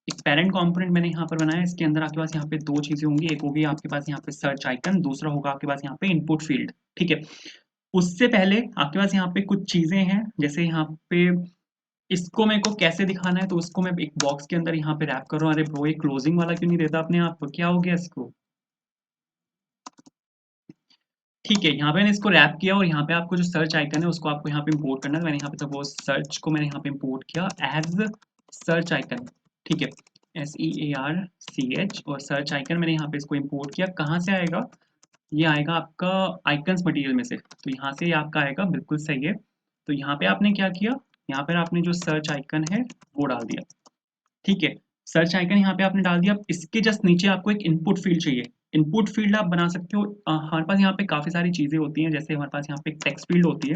एक पेरेंट कंपोनेंट मैंने यहाँ पर बनाया है, इसके अंदर आपके पास यहाँ पे दो चीजें होंगी। एक होगी आपके पास यहाँ पे सर्च आइकन, दूसरा होगा आपके पास यहाँ पे इनपुट फील्ड। ठीक है, उससे पहले आपके पास यहाँ पे कुछ चीजें हैं, जैसे यहाँ पे इसको मेरे को कैसे दिखाना है, तो उसको मैं एक बॉक्स के अंदर यहाँ पे रैप कर रहा हूँ। अरे ब्रो, ये क्लोजिंग वाला क्यों नहीं देता अपने आप, क्या हो गया इसको। ठीक है, यहाँ पे मैंने इसको रैप किया, और यहाँ पे आपको जो सर्च आइकन है उसको आपको यहाँ पे इंपोर्ट करना है। तो मैंने यहाँ पे सपोज सर्च को मैंने यहाँ पे इंपोर्ट किया एज सर्च आइकन। ठीक है, SEARCH, और सर्च आइकन मैंने यहाँ पे इसको इंपोर्ट किया। कहाँ से आएगा, ये आएगा आपका आइकन्स मटेरियल में से, तो यहाँ से ये आपका आएगा, बिल्कुल सही है। तो यहाँ पे आपने क्या किया, यहाँ पर आपने जो सर्च आइकन है वो डाल दिया। ठीक है, सर्च आइकन यहाँ पे आपने डाल दिया। अब इसके जस्ट नीचे आपको एक इनपुट फील्ड चाहिए। इनपुट फील्ड आप बना सकते हो, हमारे पास यहाँ पे काफ़ी सारी चीज़ें होती हैं, जैसे हमारे पास यहाँ पे एक टेक्स्ट फील्ड होती है।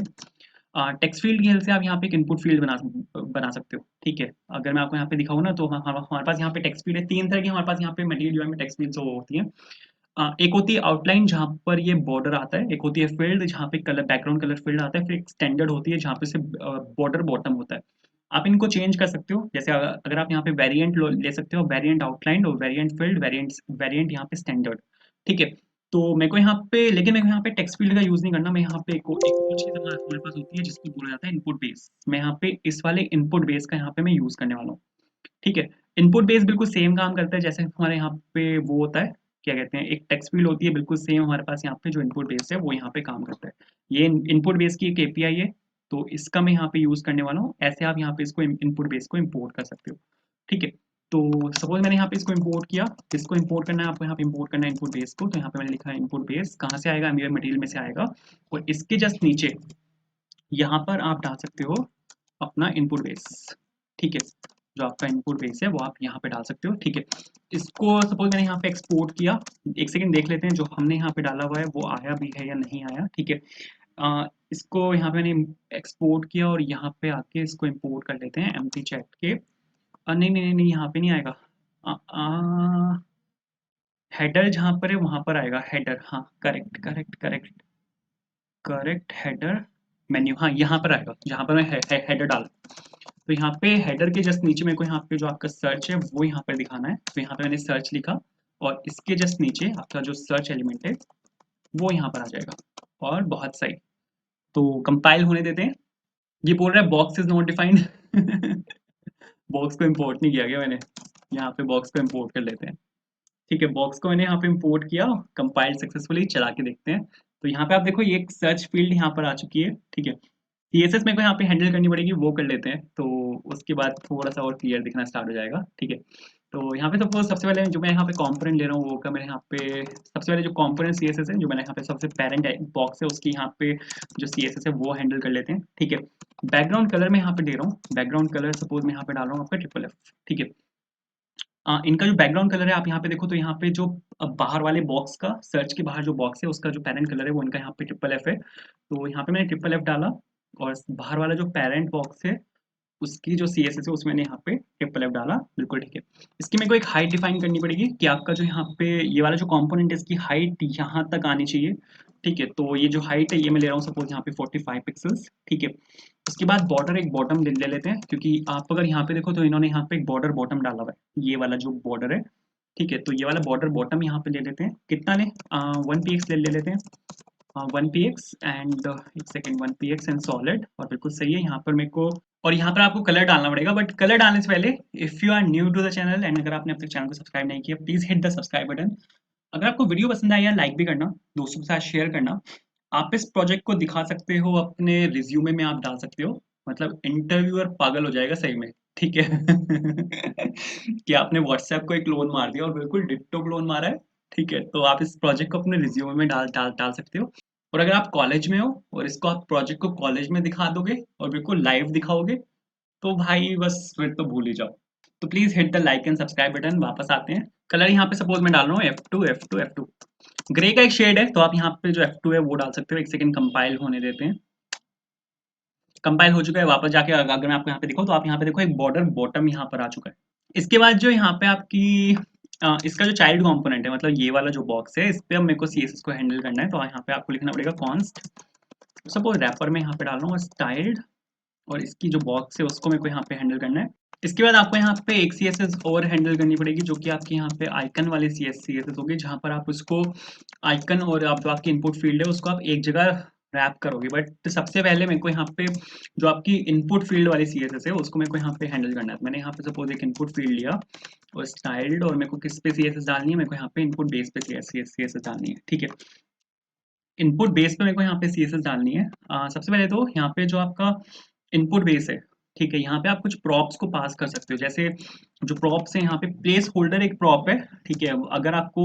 टेक्स्ट फील्ड की हेल्प से आप यहाँ पे एक इनपुट फील्ड बना सकते हो। ठीक है, अगर मैं आपको यहाँ पे दिखाऊँ ना, तो हमारे पास यहाँ पे टेक्स्ट फील्ड है। तीन तरह की हमारे पास यहाँ पे मटेरियल जो है टेक्स्ट फील्ड वो होती है। एक होती है आउटलाइन, जहाँ पर ये बॉर्डर आता है। एक होती है फील्ड, जहाँ पे कलर बैकग्राउंड कलर फील्ड आता है। फिर एक स्टैंडर्ड होती है, जहाँ पे से बॉर्डर बॉटम होता है। आप इनको चेंज कर सकते हो, जैसे अगर आप यहाँ पे वेरिएंट ले सकते हो, वेरिएंट आउटलाइन और वेरिएंट फील्ड, वेरिएंट वेरिएंट यहाँ पे स्टैंडर्ड। ठीक है, तो मेरे को यहाँ पे, लेकिन मेरे को यहाँ पे टेक्स्ट फील्ड का यूज नहीं करना। मैं यहाँ पे एक और चीज हमारे पास होती है जिसको बोला जाता है इनपुट बेस। मैं यहाँ पे इस वाले इनपुट बेस का यहाँ पे मैं यूज करने वाला हूँ। ठीक है, इनपुट बेस बिल्कुल सेम काम करता है जैसे हमारे यहाँ पे वो होता है, क्या कहते हैं, एक टेक्स्ट फील्ड होती है, बिल्कुल सेम हमारे पास यहाँ पे जो इनपुट बेस है वो यहाँ पे काम करता है। ये इनपुट बेस की एक API है, तो इसका मैं यहाँ पे यूज करने वाला हूँ। ऐसे आप यहाँ पे इसको इनपुट बेस को इम्पोर्ट कर सकते हो। ठीक है, तो सपोज मैंने यहाँ पे इसको इम्पोर्ट किया। इसको इम्पोर्ट करना है आपको, यहाँ पे इम्पोर्ट करना है इनपुट बेस को। तो यहाँ पे मैंने लिखा है इनपुट बेस, कहाँ से आएगा, मेरे मटेरियल में से आएगा। और इसके जस्ट नीचे यहाँ पर आप डाल सकते हो अपना इनपुट बेस। ठीक है, जो आपका इनपुट बेस है वो आप यहाँ पे डाल सकते हो। ठीक है, इसको सपोज मैंने यहाँ पे एक्सपोर्ट किया। एक सेकंड देख लेते हैं जो हमने यहाँ पे डाला हुआ है वो आया भी है या नहीं आया। ठीक है, इसको यहाँ पे मैंने एक्सपोर्ट किया, और यहाँ पे आके इसको इंपोर्ट कर लेते हैं एम्प्टी चैट के। नहीं नहीं नहीं, यहाँ पे नहीं आएगा। हेडर जहाँ पर है वहाँ पर आएगा हेडर। हाँ, correct correct correct correct, header menu, हाँ यहाँ पर आएगा जहाँ पर मैं हेडर डाल। तो यहाँ पे हेडर के जस्ट नीचे मेरे को यहाँ पे जो आपका सर्च है वो यहाँ पर दिखाना है। तो यहाँ पे मैंने सर्च लिखा, और इसके जस्ट नीचे आपका जो सर्च एलिमेंट है वो यहाँ पर आ जाएगा। और बहुत सही, तो कंपाइल होने देते हैं। ये बोल रहा है box is not defined. Box को इंपोर्ट नहीं किया गया मैंने, यहाँ पे बॉक्स को इंपोर्ट कर लेते हैं। ठीक है, बॉक्स को मैंने यहाँ पे इंपोर्ट किया, कंपाइल सक्सेसफुली, चला के देखते हैं। तो यहाँ पे आप देखो ये एक सर्च फील्ड यहाँ पर आ चुकी है। ठीक है, CSS मेरे को यहाँ पे हैंडल करनी पड़ेगी, वो कर लेते हैं, तो उसके बाद थोड़ा सा और क्लियर दिखना स्टार्ट हो जाएगा। ठीक है, तो यहाँ पे तो सबसे पहले जो मैं यहाँ पे कंपोनेंट ले रहा हूँ वो का मैंने यहाँ पे सबसे पहले जो कंपोनेंट CSS है, जो मैंने यहाँ पे सबसे पेरेंट बॉक्स है उसकी यहाँ पे जो CSS है वो हैंडल कर लेते हैं। ठीक है, बैकग्राउंड कलर मैं यहाँ पे दे रहा हूँ। बैकग्राउंड कलर सपोज मैं यहाँ पे डाल रहा हूँ आपका FFF। ठीक है, इनका जो बैकग्राउंड कलर है आप यहाँ पे देखो, तो यहाँ पे जो बाहर वाले बॉक्स का, सर्च के बाहर जो बॉक्स है उसका जो पेरेंट कलर है वो इनका यहाँ पे FFF है। तो यहाँ पे मैंने FFF डाला, और बाहर वाला जो पेरेंट बॉक्स है उसकी जो CSS है उसमें मैंने यहाँ पे FFF डाला। बिल्कुल ठीक है, इसकी मेरे को एक हाइट डिफाइन करनी पड़ेगी कि आपका जो यहाँ पे ये वाला जो कंपोनेंट है इसकी हाइट यहाँ तक आनी चाहिए। ठीक है, तो ये जो हाइट है ये मैं ले रहा हूँ सपोज यहाँ पे 45 पिक्सल्स। ठीक है, उसके बाद बॉर्डर एक बॉटम ले लेते हैं, क्योंकि आप अगर यहाँ पे देखो तो इन्होंने यहाँ पे एक बॉर्डर बॉटम डाला हुआ है, ये वाला जो बॉर्डर है। ठीक है, तो ये वाला बॉर्डर बॉटम यहाँ पे ले लेते हैं। कितना लें, 1 px ले लेते हैं। 1 px एंड एक सेकेंड, 1 px एंड सॉलिड, और बिल्कुल सही है। यहाँ पर मेरे को और यहाँ पर आपको कलर डालना पड़ेगा, बट कलर डालने से पहले if you are new to the channel and अगर आपने अब तक चैनल को सब्सक्राइब नहीं किया, please hit the subscribe button. अगर आपको वीडियो पसंद आया, लाइक भी करना, दोस्तों के साथ शेयर करना। आप इस प्रोजेक्ट को दिखा सकते हो, अपने रिज्यूमे में आप डाल सकते हो, मतलब इंटरव्यूअर पागल हो जाएगा सही में, ठीक है। कि आपने व्हाट्सएप को एक क्लोन मार दिया और बिल्कुल डिट्टो क्लोन मारा है, ठीक है। तो आप इस प्रोजेक्ट को अपने रिज्यूमे में डाल डाल डाल सकते हो। और अगर आप कॉलेज में हो और इसको आप प्रोजेक्ट को कॉलेज में दिखा दोगे और बिल्कुल लाइव दिखाओगे, तो भाई बस फिर तो भूल ही जाओ। तो please hit the like and subscribe button. वापस आते हैं। कलर यहाँ पे सपोज मैं डाल रहा हूँ F2 F2 F2, ग्रे का एक शेड है, तो आप यहाँ पे जो F2 है वो डाल सकते हो। एक सेकंड कंपाइल होने देते हैं। कंपाइल हो चुका है। वापस जाके अगर मैं आपको यहाँ पे दिखाऊं तो आप यहाँ पे देखो एक बॉर्डर बॉटम यहाँ पर आ चुका है। इसके बाद जो यहाँ पे आपकी इसका जो चाइल्ड कंपोनेंट है, मतलब ये वाला जो बॉक्स है, इस पे अब मेरे को CSS को हैंडल करना है। तो यहाँ पे आपको लिखना पड़ेगा कॉन्स्ट, सपोज रैपर में यहाँ पे डाल रहा हूँ स्टाइल्ड, और इसकी जो बॉक्स है उसको मेरे को यहाँ पे हैंडल करना है। इसके बाद आपको यहाँ पे एक CSS और हैंडल करनी पड़ेगी, जो कि आपके यहाँ पे आइकन वाली CSS होगी, जहाँ पर आप उसको आइकन और आप जो आपकी इनपुट फील्ड है उसको आप एक जगह रैप करोगे। बट सबसे पहले मेरे को यहाँ पे जो आपकी इनपुट फील्ड वाली CSS है उसको मेरे को यहाँ पे हैंडल करना है। तो मैंने यहाँ पे सपोज एक इनपुट फील्ड लिया और स्टाइल्ड, और मेरे को किस पे CSS डालनी है, मेरे को यहाँ पे इनपुट बेस पे CSS डालनी है, ठीक है। इनपुट बेस पे मेरे को यहाँ पे CSS डालनी है। सबसे पहले तो यहाँ पे जो आपका इनपुट बेस है, ठीक है, यहाँ पे आप कुछ प्रॉप्स को पास कर सकते हो। जैसे जो प्रॉप्स है, यहाँ पे प्लेस होल्डर एक प्रॉप है, ठीक है। अगर आपको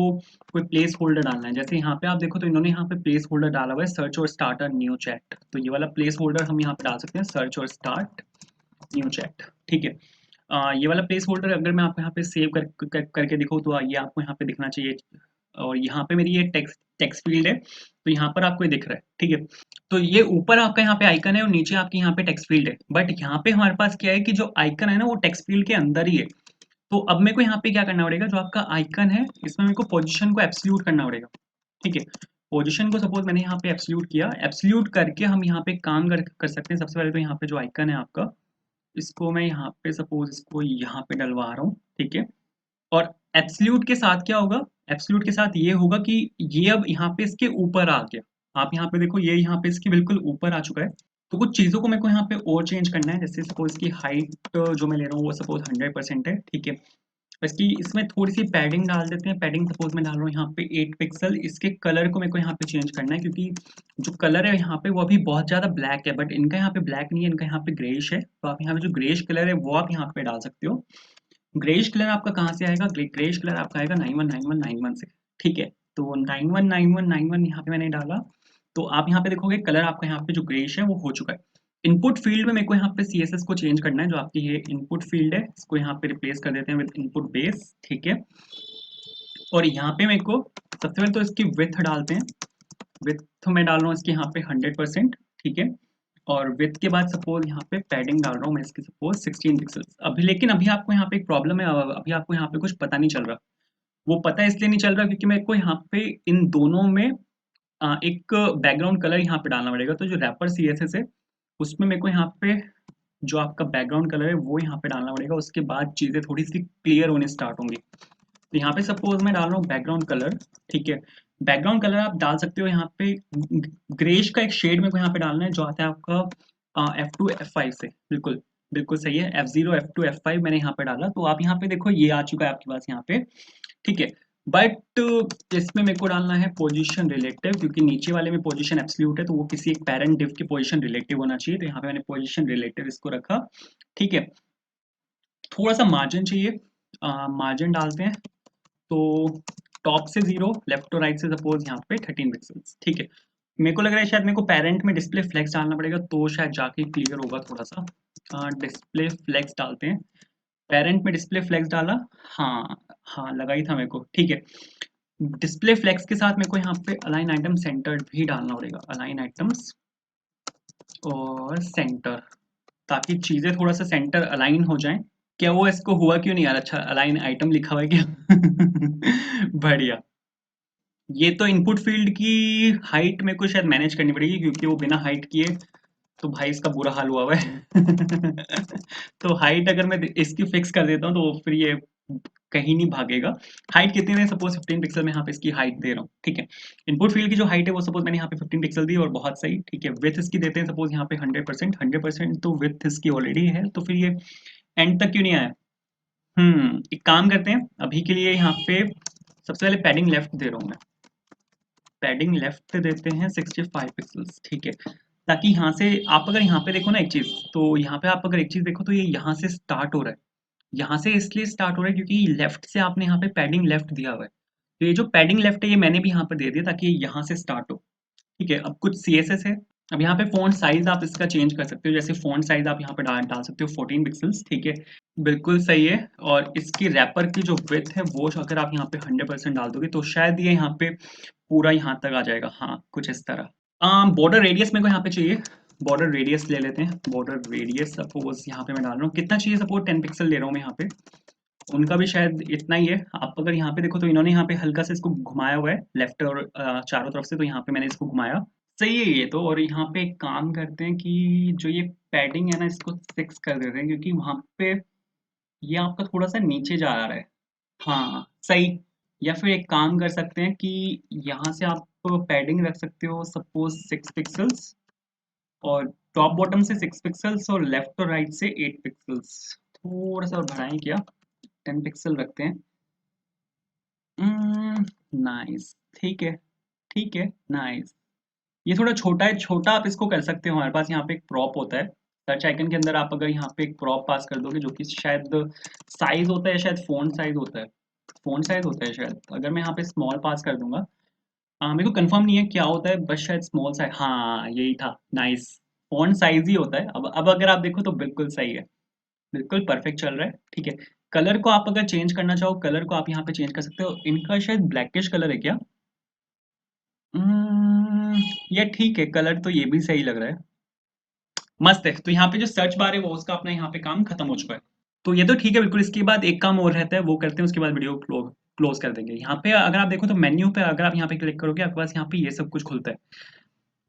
कोई प्लेस होल्डर डालना है, जैसे यहाँ पे आप देखो तो इन्होंने यहाँ पे प्लेस होल्डर डाला हुआ है सर्च और स्टार्ट अ न्यू चैट, तो ये वाला प्लेस होल्डर हम यहाँ पे डाल सकते हैं, सर्च और स्टार्ट न्यू चैट, ठीक है। ये वाला प्लेस होल्डर अगर मैं आपको यहाँ पे सेव करके दिखाऊँ तो ये आपको यहाँ पे दिखना चाहिए। और यहाँ पे मेरी ये टेक्स्ट टेक्स्ट फील्ड है, तो यहाँ पर आपको ये दिख रहा है, ठीक है। तो ये ऊपर आपका यहाँ पे आइकन है और नीचे आपके यहाँ पे टेक्स्ट फील्ड है, बट यहाँ पे हमारे पास क्या है कि जो आइकन है ना वो टेक्स्ट फील्ड के अंदर ही है। तो अब मेरे को यहाँ पे क्या करना पड़ेगा, जो आपका आइकन है इसमें मेरे को पोजीशन को एब्सोल्यूट करना पड़ेगा, ठीक है। पोजीशन को सपोज मैंने यहाँ पे एब्सोल्यूट किया, एब्सोल्यूट करके हम यहाँ पे काम कर सकते हैं। सबसे पहले तो यहाँ पे जो आइकन है आपका, इसको मैं यहाँ पे सपोज इसको यहाँ पे डलवा रहा हूँ, ठीक है। और एब्सोल्यूट के साथ क्या होगा, एब्सोल्यूट के साथ ये होगा कि ये अब यहाँ पे इसके ऊपर आ गया। आप यहाँ पे देखो ये यहाँ पे इसके बिल्कुल ऊपर आ चुका है। तो कुछ चीज़ों को मेरे को यहाँ पे और चेंज करना है। जैसे सपोज इसकी हाइट जो मैं ले रहा हूँ वो सपोज 100% है, ठीक है। इसकी इसमें थोड़ी सी पैडिंग डाल देते हैं। पैडिंग सपोज मैं डाल रहा हूँ यहाँ पे 8 पिक्सल। इसके कलर को मेरे को यहाँ पे चेंज करना है, क्योंकि जो कलर है यहाँ पे वो अभी बहुत ज़्यादा ब्लैक है, बट इनका यहाँ पे ब्लैक नहीं है, इनका यहाँ पे ग्रेइश है। तो आप यहाँ पे जो ग्रेइश कलर है वो आप यहाँ पे डाल सकते हो। ग्रेइश कलर आपका कहाँ से आएगा, ग्रेइश कलर आपका आएगा 919191 से, ठीक है। तो 919191 यहाँ पे मैंने डाला, तो आप यहाँ पे देखोगे कलर आपका यहाँ पे जो ग्रेइश है वो हो चुका है। इनपुट फील्ड में मेरे को यहाँ पे CSS को चेंज करना है। जो आपकी ये इनपुट फील्ड है इसको यहाँ पे रिप्लेस कर देते हैं विद इनपुट बेस, ठीक है। और यहाँ पे मेरे को सबसे पहले तो इसकी विड्थ डालते हैं। विड्थ में डाल रहा हूँ इसके यहाँ पे 100%, ठीक है। और विड्थ के बाद सपोज यहाँ पे पैडिंग डाल रहा हूँ मैं इसकी सपोज 16 पिक्सल्स। अभी लेकिन अभी आपको यहाँ पे एक प्रॉब्लम है, अभी आपको यहाँ पे कुछ पता नहीं चल रहा। वो पता इसलिए नहीं चल रहा क्योंकि मेरे को यहाँ पे इन दोनों में एक बैकग्राउंड कलर यहाँ पे डालना पड़ेगा। तो जो रैपर CSS है उसमें मेरे को यहाँ पे जो आपका बैकग्राउंड कलर है वो यहाँ पे डालना पड़ेगा। उसके बाद चीज़ें थोड़ी सी क्लियर होने स्टार्ट होंगी। तो यहाँ पे सपोज मैं डाल रहा हूँ बैकग्राउंड कलर, ठीक है। बैकग्राउंड कलर आप डाल सकते हो यहाँ पे ग्रेश का एक शेड मेरे को यहाँ पे डालना है, जो आता है आपका F2 F5 से। बिल्कुल बिल्कुल सही है, F0 F2 F5 मैंने यहाँ पे डाला। तो आप यहाँ पे देखो ये आ चुका है आपके पास यहाँ पे, ठीक है। बट इसमें मेरे को डालना है पोजीशन रिलेटिव, क्योंकि नीचे वाले में पोजीशन एब्सोल्यूट है, तो वो किसी एक पेरेंट डिव की पोजीशन रिलेटिव होना चाहिए। तो यहाँ पे मैंने पोजीशन रिलेटिव इसको रखा, ठीक है। थोड़ा सा मार्जिन चाहिए, मार्जिन डालते हैं। तो टॉप से 0, लेफ्ट और राइट से सपोज यहाँ पे 13 पिक्सल्स, ठीक है। मेरे को लग रहा है शायद मेरे को पेरेंट में डिस्प्ले फ्लेक्स डालना पड़ेगा, तो शायद जाके क्लियर होगा थोड़ा सा। डिस्प्ले फ्लेक्स डालते हैं। पेरेंट में डिस्प्ले फ्लेक्स डाला, हाँ हाँ लगा ही था मेरे को, ठीक है। डिस्प्ले फ्लेक्स के साथ मेरे को यहाँ पे अलाइन आइटम सेंटर भी डालना पड़ेगा, अलाइन आइटम्स और सेंटर, ताकि चीजें थोड़ा सा सेंटर अलाइन हो जाएं। क्या वो इसको हुआ क्यों नहीं यार, अच्छा अलाइन आइटम लिखा हुआ है क्या? बढ़िया। ये तो इनपुट फील्ड की हाइट मेरे को शायद मैनेज करनी पड़ेगी, क्योंकि वो बिना हाइट किए तो भाई इसका बुरा हाल हुआ हुआ है। तो हाइट अगर मैं इसकी फिक्स कर देता हूँ तो फिर ये कहीं नहीं भागेगा। हाइट कितनी है, सपोज 15 पिक्सल में यहाँ पे इसकी हाइट दे रहा हूँ, ठीक है। इनपुट फील्ड की जो हाइट है वो सपोज मैंने यहाँ पे 15 पिक्सल दी और बहुत सही, ठीक है। विड्थ इसकी देते हैं सपोज यहाँ पे 100%, तो विड्थ इसकी ऑलरेडी है, तो फिर ये एंड तक क्यों नहीं आया। एक काम करते हैं अभी के लिए यहाँ पे सबसे पहले पैडिंग लेफ्ट दे रहा हूँ मैं, पैडिंग लेफ्ट देते हैं 65 पिक्सल्स, ठीक है। ताकि यहाँ से आप अगर यहाँ पे देखो ना एक चीज, तो यहाँ पे आप अगर एक चीज देखो तो ये यहाँ से स्टार्ट हो रहा है, यहाँ से इसलिए स्टार्ट हो रहा है क्योंकि लेफ्ट से आपने यहाँ पे पैडिंग लेफ्ट दिया हुआ है। तो ये जो पैडिंग लेफ्ट है ये मैंने भी यहाँ पर दे दिया ताकि ये यहाँ से स्टार्ट हो, ठीक है। अब कुछ CSS है। अब यहाँ पे फ़ॉन्ट साइज़ आप इसका चेंज कर सकते हो, जैसे फ़ॉन्ट साइज़ आप यहाँ पे डाल डाल सकते हो 14 पिक्सेल्स, ठीक है। बिल्कुल सही है। और इसकी रैपर की जो विड्थ है वो अगर आप यहाँ पे 100% डाल दोगे तो शायद ये यहाँ पे पूरा यहाँ तक आ जाएगा, हाँ, कुछ इस तरह। बॉर्डर रेडियस मेरे को यहाँ पे चाहिए, बॉर्डर रेडियस ले लेते हैं। बॉर्डर रेडियस सपोज़ यहाँ पे मैं डाल रहा हूँ, कितना चाहिए, सपोज़ 10 पिक्सल ले रहा हूँ मैं यहाँ पे। उनका भी शायद इतना ही है। आप अगर यहाँ पे देखो तो इन्होंने यहाँ पे हल्का से इसको घुमाया हुआ है लेफ्ट और चारों तरफ से, तो यहाँ पे मैंने इसको घुमाया, सही है ये तो। और यहाँ पे एक काम करते हैं कि जो ये पैडिंग है ना इसको 6 कर देते हैं, क्योंकि वहाँ पे ये आपका थोड़ा सा नीचे जा रहा है। हाँ सही। या फिर एक काम कर सकते हैं कि यहाँ से आप पैडिंग रख सकते हो सपोज 6 पिक्सल्स, और टॉप बॉटम से 6 पिक्सल्स और लेफ्ट और राइट से 8 पिक्सल्स। थोड़ा सा और बढ़ाएं क्या, 10 पिक्सल रखते हैं। नाइस, ठीक है, ठीक है, नाइस। ये थोड़ा छोटा है, छोटा आप इसको कर सकते हो। हमारे पास यहाँ पे एक प्रॉप होता है सर्च आइकन के अंदर, आप अगर यहाँ पे एक प्रॉप पास कर दोगे जो कि शायद साइज होता है, शायद फ़ॉन्ट साइज होता है, फ़ॉन्ट साइज होता है शायद। अगर मैं यहाँ पे स्मॉल पास कर दूंगा, मेरे को कंफर्म नहीं है क्या होता है, बस शायद स्मॉल साइज, हाँ यही था, नाइस। फ़ॉन्ट साइज ही होता है। अब अगर आप देखो तो बिल्कुल सही है, बिल्कुल परफेक्ट चल रहा है, ठीक है। कलर को आप अगर चेंज करना चाहो, कलर को आप यहाँ पे चेंज कर सकते हो। इनका शायद ब्लैकिश कलर है क्या, ये ठीक है, कलर तो ये भी सही लग रहा है, मस्त है। तो यहाँ पे जो सर्च बार है वो उसका अपना यहाँ पे काम खत्म हो चुका है, तो ये तो ठीक है बिल्कुल। इसके बाद एक काम और रहता है, वो करते हैं, उसके बाद वीडियो क्लोज कर देंगे। यहाँ पे अगर आप देखो तो मेन्यू पे अगर आप यहाँ पे क्लिक करोगे आपके पास यहाँ पे ये सब कुछ खुलता है।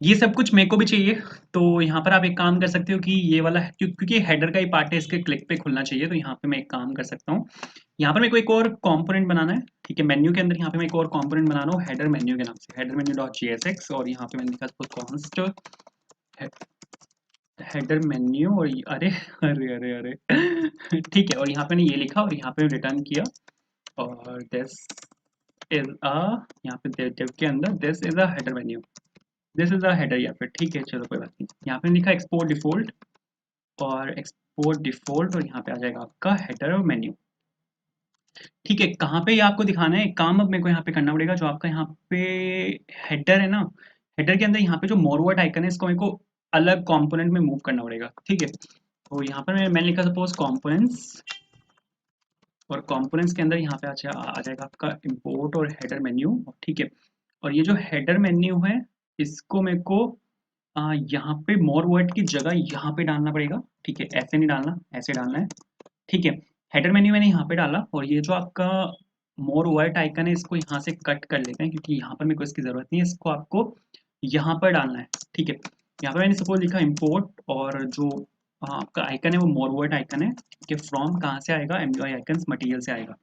ये सब कुछ मेरे को भी चाहिए, तो यहाँ पर आप एक काम कर सकते हो कि ये वाला क्योंकि हेडर का ही पार्ट है, इसके क्लिक पे खुलना चाहिए, तो यहाँ पे मैं एक काम कर सकता हूँ। यहाँ पर मेरे को एक और कंपोनेंट बनाना है, ठीक है। मेन्यू के अंदर यहाँ पे मैं एक और कंपोनेंट बना रहा हूँ हेडर मेन्यू के नाम से, हेडर मेन्यू डॉट JSX, और यहाँ पे मैंने लिखा कॉन्स्ट हेडर मेन्यू, और अरे अरे अरे अरे ठीक है। और यहाँ पे मैंने ये लिखा और यहाँ पे रिटर्न किया, और दिस इज अ, यहाँ पे div के अंदर this is a header menu, this is a header, या फिर ठीक है चलो कोई बात नहीं। यहाँ पे लिखा एक्सपोर्ट डिफॉल्ट, और एक्सपोर्ट डिफॉल्ट, और यहाँ पे आ जाएगा आपका हेडर मेन्यू, ठीक है। कहाँ पे ये आपको दिखाना है, एक काम अब मेरे को यहाँ पे करना पड़ेगा, जो आपका यहाँ पे हेडर है ना, हेडर के अंदर यहाँ पे जो मोरवर्ट आइकन है इसको मेरे को अलग कंपोनेंट में मूव करना पड़ेगा, ठीक है। तो यहाँ पर मैंने लिखा सपोज कंपोनेंट्स, और कंपोनेंट्स के अंदर यहाँ पे आ जाएगा आपका इंपोर्ट और हेडर मेन्यू, ठीक है। और ये जो हेडर मेन्यू है इसको मेरे को यहाँ पे मोर वर्ड की जगह यहाँ पे डालना पड़ेगा, ठीक है। ऐसे नहीं डालना, ऐसे डालना है, ठीक है। हेडर मेन्यू मैंने यहाँ पे डाला, और ये जो आपका मोर वर्ड आइकन है इसको यहाँ से कट कर लेते हैं, क्योंकि यहाँ पर मेरे को इसकी ज़रूरत नहीं है, इसको आपको यहाँ पर डालना है, ठीक है। यहाँ पर मैंने सपोज लिखा इम्पोर्ट, और जो आपका आइकन है वो मोर वर्ड आइकन है, कि फ्रॉम कहाँ से आएगा, MUI आइकन्स मटेरियल से आएगा।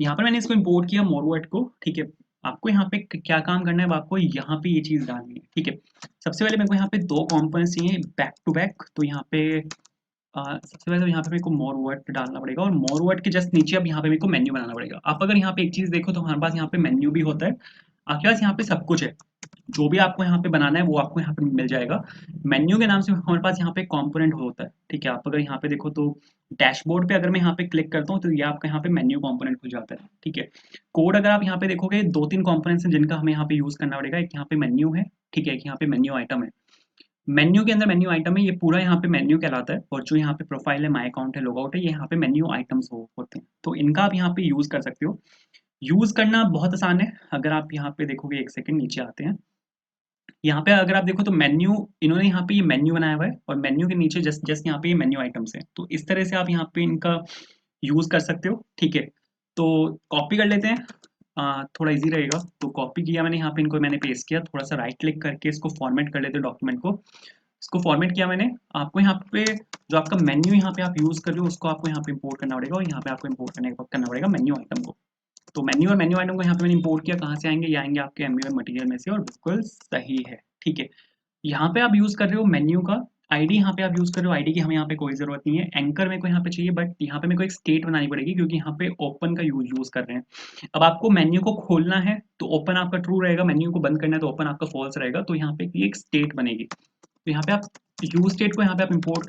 यहाँ पर मैंने इसको इम्पोर्ट किया मोरवर्ड को, ठीक है। आपको यहाँ पे क्या काम करना है, अब आपको यहाँ पे ये चीज़ डालनी है, ठीक है। सबसे पहले मेरे को यहाँ पे दो कॉम्पोनेंट्स चाहिए बैक टू बैक, तो यहाँ पे सबसे पहले तो यहाँ पे मेरे को मोरवर्ड डालना पड़ेगा, और मोरवर्ड के जस्ट नीचे अब यहाँ पे मेरे को मेन्यू बनाना पड़ेगा। आप अगर यहाँ पे एक चीज़ देखो तो हमारे पास यहाँ पे मेन्यू भी होता है, आपके पास यहाँ पे सब कुछ है, जो भी आपको यहाँ पे बनाना है वो आपको यहाँ पे मिल जाएगा। मेन्यू के नाम से हमारे पास यहाँ पे कंपोनेंट होता है, ठीक है। आप अगर यहाँ पे देखो तो डैशबोर्ड पे अगर मैं यहाँ पे क्लिक करता हूँ तो ये आपका यहाँ पे मेन्यू कंपोनेंट खुल जाता है, ठीक है। कोड अगर आप यहाँ पे देखोगे 2-3 कंपोनेंट्स हैं जिनका हमें यहाँ पे यूज करना पड़ेगा। एक यहाँ पे मेन्यू है, ठीक है, एक यहाँ पे मेन्यू आइटम है। मेन्यू के अंदर मेन्यू आइटम है, ये पूरा यहाँ पे मेन्यू कहलाता है, और जो यहाँ पे प्रोफाइल है, माई अकाउंट है, लॉगआउट है, ये यहाँ पे मेन्यू आइटम्स होते हैं, तो इनका आप यहाँ पे यूज कर सकते हो। यूज करना बहुत आसान है, अगर आप यहाँ पे देखोगे, एक सेकंड नीचे आते हैं। यहाँ पे अगर आप देखो तो मेन्यू, इन्होंने यहाँ पे ये मेन्यू बनाया हुआ है, और मेन्यू के नीचे जस्ट जस्ट यहाँ पे ये मेन्यू आइटम्स है, तो इस तरह से आप यहाँ पे इनका यूज कर सकते हो, ठीक है। तो कॉपी कर लेते हैं, थोड़ा इजी रहेगा। तो कॉपी किया मैंने, यहाँ पे इनको मैंने पेस्ट किया, थोड़ा सा राइट क्लिक करके इसको फॉर्मेट कर लेते हैं डॉक्यूमेंट को। इसको फॉर्मेट किया मैंने। आपको यहाँ पे जो आपका मेन्यू यहाँ पे आप यूज़ कर रहे हो उसको आपको यहाँ पे इंपोर्ट करना पड़ेगा और यहाँ पे आपको इंपोर्ट करना पड़ेगा मेन्यू आइटम को। तो मेन्यू और मेन्यू आइटम को यहाँ पे मैंने इंपोर्ट किया, कहाँ से आएंगे, ये आएंगे आपके एमबीए मटेरियल में से और बिल्कुल सही है। ठीक है, यहाँ पे आप यूज़ कर रहे हो मेन्यू का आईडी, यहाँ पे आप यूज़ कर रहे हो आईडी की हमें यहाँ पे कोई ज़रूरत नहीं है। एंकर मेरे को यहाँ पे चाहिए, बट यहाँ पे मेरे को एक स्टेट बनानी पड़ेगी क्योंकि यहाँ पे ओपन का यूज़ कर रहे हैं। अब आपको मेन्यू को खोलना है तो ओपन आपका ट्रू रहेगा, मेन्यू को बंद करना है तो ओपन आपका फॉल्स रहेगा। तो यहाँ पे एक स्टेट बनेगी, तो यहाँ पे आप यूज स्टेट को यहाँ पे आप इंपोर्ट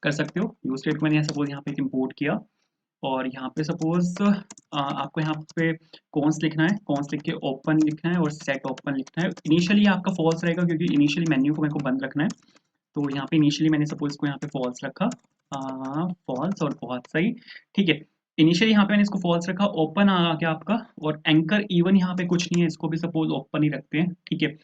कर सकते हो। यूज स्टेट को मैंने सपोज यहाँ पे इंपोर्ट किया और यहाँ पे सपोज आपको यहाँ पे कॉन्स लिखना है, कॉन्स लिख के ओपन लिखना है और सेट ओपन लिखना है। इनिशियली आपका फॉल्स रहेगा क्योंकि इनिशियली मेन्यू को मेरे को बंद रखना है। तो यहाँ पे इनिशियली मैंने सपोज इसको यहाँ पे फॉल्स रखा, फॉल्स और बहुत सही। ठीक है, इनिशियली यहाँ पे मैंने इसको फॉल्स रखा, ओपन आ गया आपका। और एंकर इवन यहाँ पे कुछ नहीं है, इसको भी सपोज ओपन ही रखते हैं। ठीक है,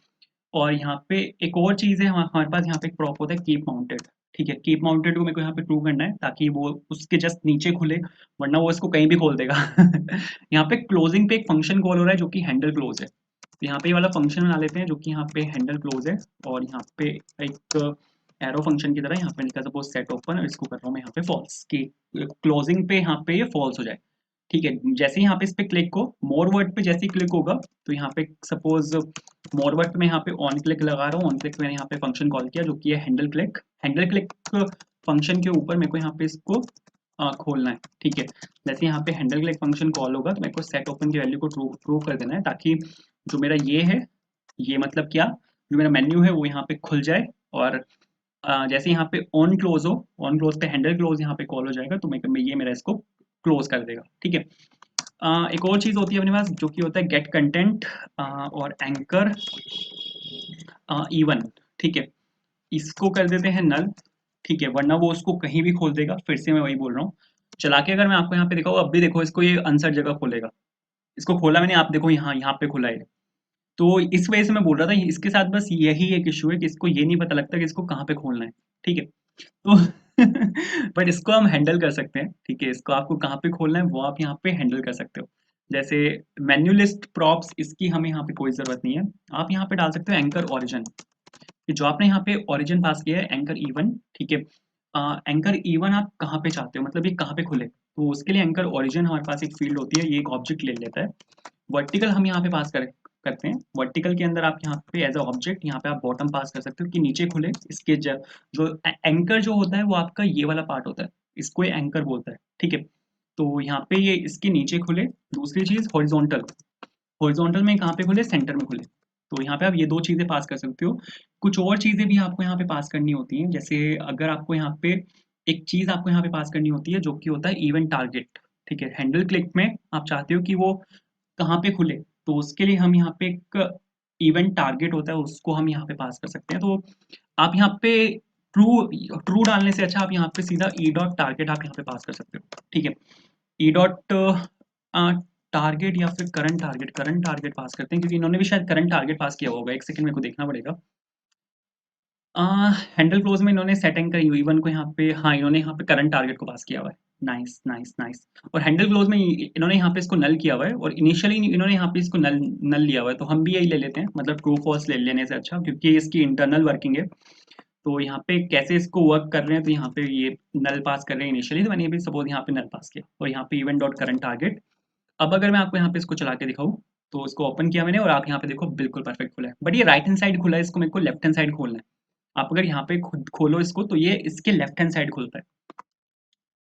और यहाँ पे एक और चीज़ है, हमारे पास यहाँ पे एक प्रॉप होता है कीप माउंटेड। ठीक है, कीप माउंटेड को मेरे को यहाँ पे ट्रू करना है ताकि वो उसके जस्ट नीचे खुले, वरना वो इसको कहीं भी खोल देगा। यहाँ पे क्लोजिंग पे एक फंक्शन कॉल हो रहा है जो कि हैंडल क्लोज है। तो यहाँ पे ये वाला फंक्शन बना लेते हैं जो कि यहाँ पे हैंडल क्लोज है और यहाँ पे एक एरो फंक्शन की तरह यहाँ पे लिखा सपोज सेट ओपन और इसको कर रहा हूँ मैं यहाँ पे फॉल्स की क्लोजिंग पे यहाँ पे ये फॉल्स हो जाए। ठीक है, जैसे ही यहाँ पे इस पे क्लिक को मोर वर्ड पे जैसे ही क्लिक होगा तो यहाँ पे सपोज मोर वर्ड में यहाँ पे ऑन क्लिक लगा रहा हूँ, ऑन क्लिक मैंने यहाँ पे फंक्शन कॉल किया जो कि है handle click. Handle click function के ऊपर मेरे को यहाँ पे इसको खोलना है। ठीक है, जैसे यहाँ पे हैंडल क्लिक फंक्शन कॉल होगा तो मेरे को सेट ओपन की वैल्यू को ट्रू कर देना है ताकि जो मेरा ये है, ये मतलब क्या, जो मेरा मेन्यू है वो यहाँ पे खुल जाए। और जैसे यहाँ पे ऑन क्लोज हो, ऑन क्लोज पे हैंडल क्लोज यहाँ पे कॉल हो जाएगा तो मैं ये मेरा इसको क्लोज कर देगा। ठीक है, एक और चीज़ होती है अपने पास जो कि होता है गेट कंटेंट और एंकर इवन। ठीक है, इसको कर देते हैं नल। ठीक है, वरना वो उसको कहीं भी खोल देगा। फिर से मैं वही बोल रहा हूँ, चला के अगर मैं आपको यहाँ पे दिखाऊँ, अब भी देखो इसको ये अनसेट जगह खोलेगा। इसको खोला मैंने, आप देखो यहाँ पे खुला है। तो इस वजह से मैं बोल रहा था इसके साथ बस यही एक इशू है कि इसको ये नहीं पता लगता कि इसको कहाँ पे खोलना है। ठीक है, तो बट इसको हम हैंडल कर सकते हैं। ठीक है, इसको आपको कहाँ पे खोलना है वो आप यहाँ पे हैंडल कर सकते हो। जैसे मेन्यू लिस्ट प्रॉप्स, इसकी हमें यहाँ पे कोई ज़रूरत नहीं है। आप यहाँ पे डाल सकते हो एंकर ओरिजिन, कि जो आपने यहाँ पे ओरिजिन पास किया है एंकर इवन। ठीक है, एंकर इवन आप कहाँ पे चाहते हो, मतलब ये कहाँ पे खुले, तो उसके लिए एंकर ओरिजिन हमारे पास एक फील्ड होती है, ये एक ऑब्जेक्ट ले लेता है। वर्टिकल हम यहाँ पे पास करते हैं। वर्टिकल के अंदर आप यहाँ पे एज अ ऑब्जेक्ट यहाँ पे आप बॉटम पास कर सकते हो कि नीचे खुले। इसके जो एंकर जो होता है वो आपका ये वाला पार्ट होता है, इसको ये एंकर बोलता है। ठीक है, तो यहाँ पे ये इसके नीचे खुले। दूसरी चीज़ हॉरिजॉन्टल, हॉरिजॉन्टल में कहाँ पे खुले, सेंटर में खुले। तो यहाँ पे आप ये दो चीज़ें पास कर सकते हो। कुछ और चीज़ें भी आपको यहाँ पे पास करनी होती हैं, जैसे अगर आपको यहाँ पे एक चीज़ आपको यहाँ पे पास करनी होती है जो कि होता है इवेंट टारगेट। ठीक है, हैंडल क्लिक में आप चाहते हो कि वो कहाँ पे खुले, तो उसके लिए हम यहाँ पे एक इवेंट टारगेट होता है उसको हम यहाँ पे पास कर सकते हैं। तो आप यहाँ पे ट्रू ट्रू डालने से अच्छा आप यहाँ पे सीधा ई डॉट टारगेट आप यहाँ पे पास कर सकते हो। ठीक है, ई डॉट टारगेट या फिर करंट टारगेट पास करते हैं क्योंकि इन्होंने भी शायद करंट टारगेट पास किया होगा। एक सेकंड मेरे को देखना पड़ेगा। हैंडल क्लोज में इन्होंने सेटिंग करी हुई इवन को यहाँ पे, हाँ इन्होंने यहाँ पे करंट टारगेट को पास किया हुआ है। Nice nice nice. और हैंडल क्लोज में इन्होंने यहाँ पे इसको नल किया हुआ है और इनिशियली इन्होंने यहाँ पे इसको नल नल लिया हुआ है। तो हम भी यही ले लेते हैं, मतलब ट्रू फॉल्स ले लेने से अच्छा, क्योंकि इसकी इंटरनल वर्किंग है। तो यहाँ पे कैसे इसको वर्क कर रहे हैं, तो यहाँ पे ये नल पास कर रहे हैं इनिशियली, तो मैंने भी सपोज यहाँ पे नल पास किया और यहाँ पे इवेंट डॉट करंट टारगेट। अब अगर मैं आपको यहाँ पे इसको चला के दिखाऊं, तो इसको ओपन किया मैंने और आप यहाँ पे देखो बिल्कुल परफेक्ट खुला है। बट ये राइट हैंड साइड खुला है, इसको मेरे को लेफ्ट हैंड साइड खोलना है। आप अगर यहाँ पे खुद खोलो इसको तो ये इसके लेफ्ट हैंड साइड खुलता है।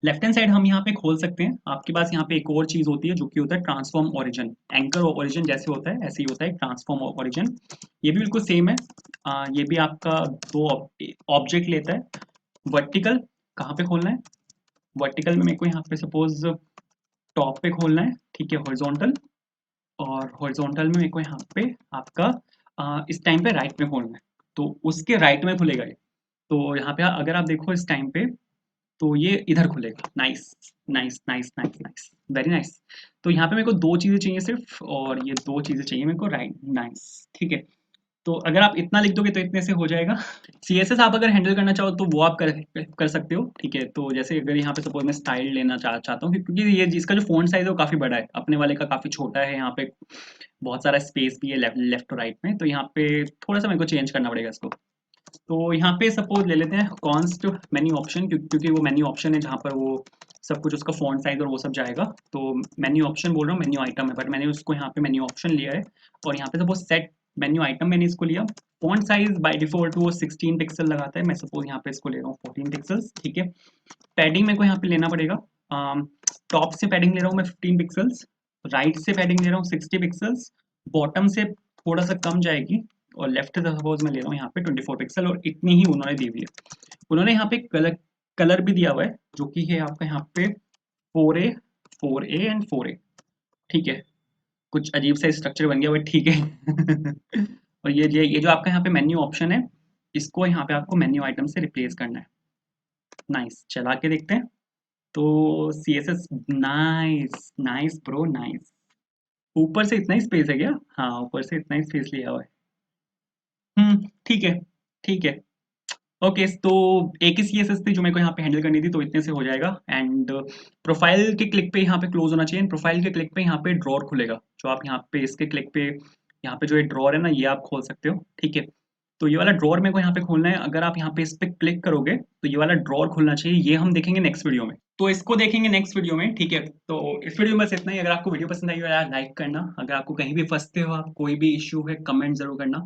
लेफ्ट हैंड साइड हम यहाँ पे खोल सकते हैं। आपके पास यहाँ पे एक और चीज होती है जो कि होता है ट्रांसफॉर्म ओरिजिन। एंकर ओरिजिन जैसे होता है ऐसे ही होता है ट्रांसफॉर्म ओरिजिन। ये भी बिल्कुल सेम है। ये भी आपका दो ऑब्जेक्ट लेता है। वर्टिकल कहाँ पे खोलना है, वर्टिकल में मेरे को यहाँ पे सपोज टॉप पे खोलना है। ठीक है, हॉरिजॉन्टल, और हॉरिजॉन्टल में मेरे को यहाँ पे आपका इस टाइम पे राइट में खोलना है, तो उसके राइट में खुलेगा ये। तो यहाँ पे अगर आप देखो इस टाइम पे तो ये इधर खुलेगा। Nice nice nice nice nice, very nice. तो यहाँ पे मेरे को दो चीज़ें चाहिए सिर्फ, और ये दो चीज़ें चाहिए मेरे को, राइट। नाइस, ठीक है। तो अगर आप इतना लिख दोगे तो इतने से हो जाएगा। सीएसएस आप अगर हैंडल करना चाहो तो वो आप कर सकते हो। ठीक है, तो जैसे अगर यहाँ पे सपोज मैं स्टाइल लेना चाहता हूँ क्योंकि ये जिसका जो फ़ॉन्ट साइज़ है वो काफ़ी बड़ा है, अपने वाले का काफ़ी छोटा है। यहाँ पे बहुत सारा स्पेस भी है लेफ्ट और राइट में, तो यहाँ पे थोड़ा सा मेरे को चेंज करना पड़ेगा इसको। तो यहाँ पे सपोज ले लेते हैं कॉन्स्ट मेन्यू ऑप्शन, क्योंकि वो मेन्यू ऑप्शन है जहाँ पर वो सब कुछ उसका फॉन्ट साइज और वो सब जाएगा। तो मेन्यू ऑप्शन बोल रहा हूँ, मेन्यू आइटम है, बट मैंने उसको यहाँ पे मेन्यू ऑप्शन लिया है। और यहाँ पे सपोज सेट मेन्यू आइटम मैंने इसको लिया। फॉन्ट साइज बाय डिफॉल्ट वो 16 पिक्सल लगाता है, मैं सपोज यहाँ पे इसको ले रहा हूँ 14 पिक्सल्स, ठीक है। पैडिंग मेरे को यहाँ पे लेना पड़ेगा। टॉप से पैडिंग ले रहा हूँ मैं 15 पिक्सल्स, राइट से पैडिंग ले रहा हूँ 60 पिक्सल्स, बॉटम से थोड़ा सा कम जाएगी, और लेफ्ट से सपोज मैं ले रहा हूँ यहाँ पे 24 पिक्सल, और इतनी ही उन्होंने दी हुई है। उन्होंने यहाँ पे कलर कलर भी दिया हुआ है, जो कि है आपका यहाँ पे 4A 4A एंड 4A, ठीक है। कुछ अजीब सा स्ट्रक्चर बन गया, बट ठीक है। और ये जो आपका यहाँ पे मेन्यू ऑप्शन है, इसको यहाँ पे आपको मेन्यू आइटम से रिप्लेस करना है। नाइस, चला के देखते हैं। तो CSS, nice nice bro nice. ऊपर से इतना ही स्पेस है क्या? हाँ, ऊपर से इतना ही स्पेस लिया हुआ है। ठीक है, ठीक है। ओके, तो एक ही CSS थी जो मेरे को यहाँ पे हैंडल करनी थी, तो इतने से हो जाएगा। एंड प्रोफाइल के क्लिक पे यहाँ पे क्लोज होना चाहिए। प्रोफाइल के क्लिक पे यहाँ पे ड्रॉर खुलेगा, जो आप यहाँ पे इसके क्लिक पे यहाँ पे जो ये ड्रॉर है ना, ये आप खोल सकते हो, ठीक है। तो ये वाला ड्रॉर मेरे को यहाँ पे खोलना है। अगर आप यहाँ पे इस पे क्लिक करोगे तो ये वाला ड्रॉर खुलना चाहिए। ये हम देखेंगे नेक्स्ट वीडियो में, तो इसको देखेंगे नेक्स्ट वीडियो में, ठीक है। तो इस वीडियो में बस इतना ही। अगर आपको वीडियो पसंद आई हो यार, लाइक करना। अगर आपको कहीं भी फंसते हो आप, कोई भी इश्यू है, कमेंट जरूर करना।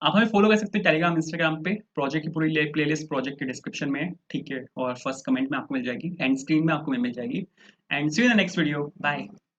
आप हमें फॉलो कर सकते हैं टेलीग्राम, इंस्टाग्राम पे। प्रोजेक्ट की पूरी प्लेलिस्ट प्रोजेक्ट के डिस्क्रिप्शन में है, ठीक है। और फर्स्ट कमेंट में आपको मिल जाएगी, एंड स्क्रीन में आपको मिल जाएगी। And see you in the next video, bye.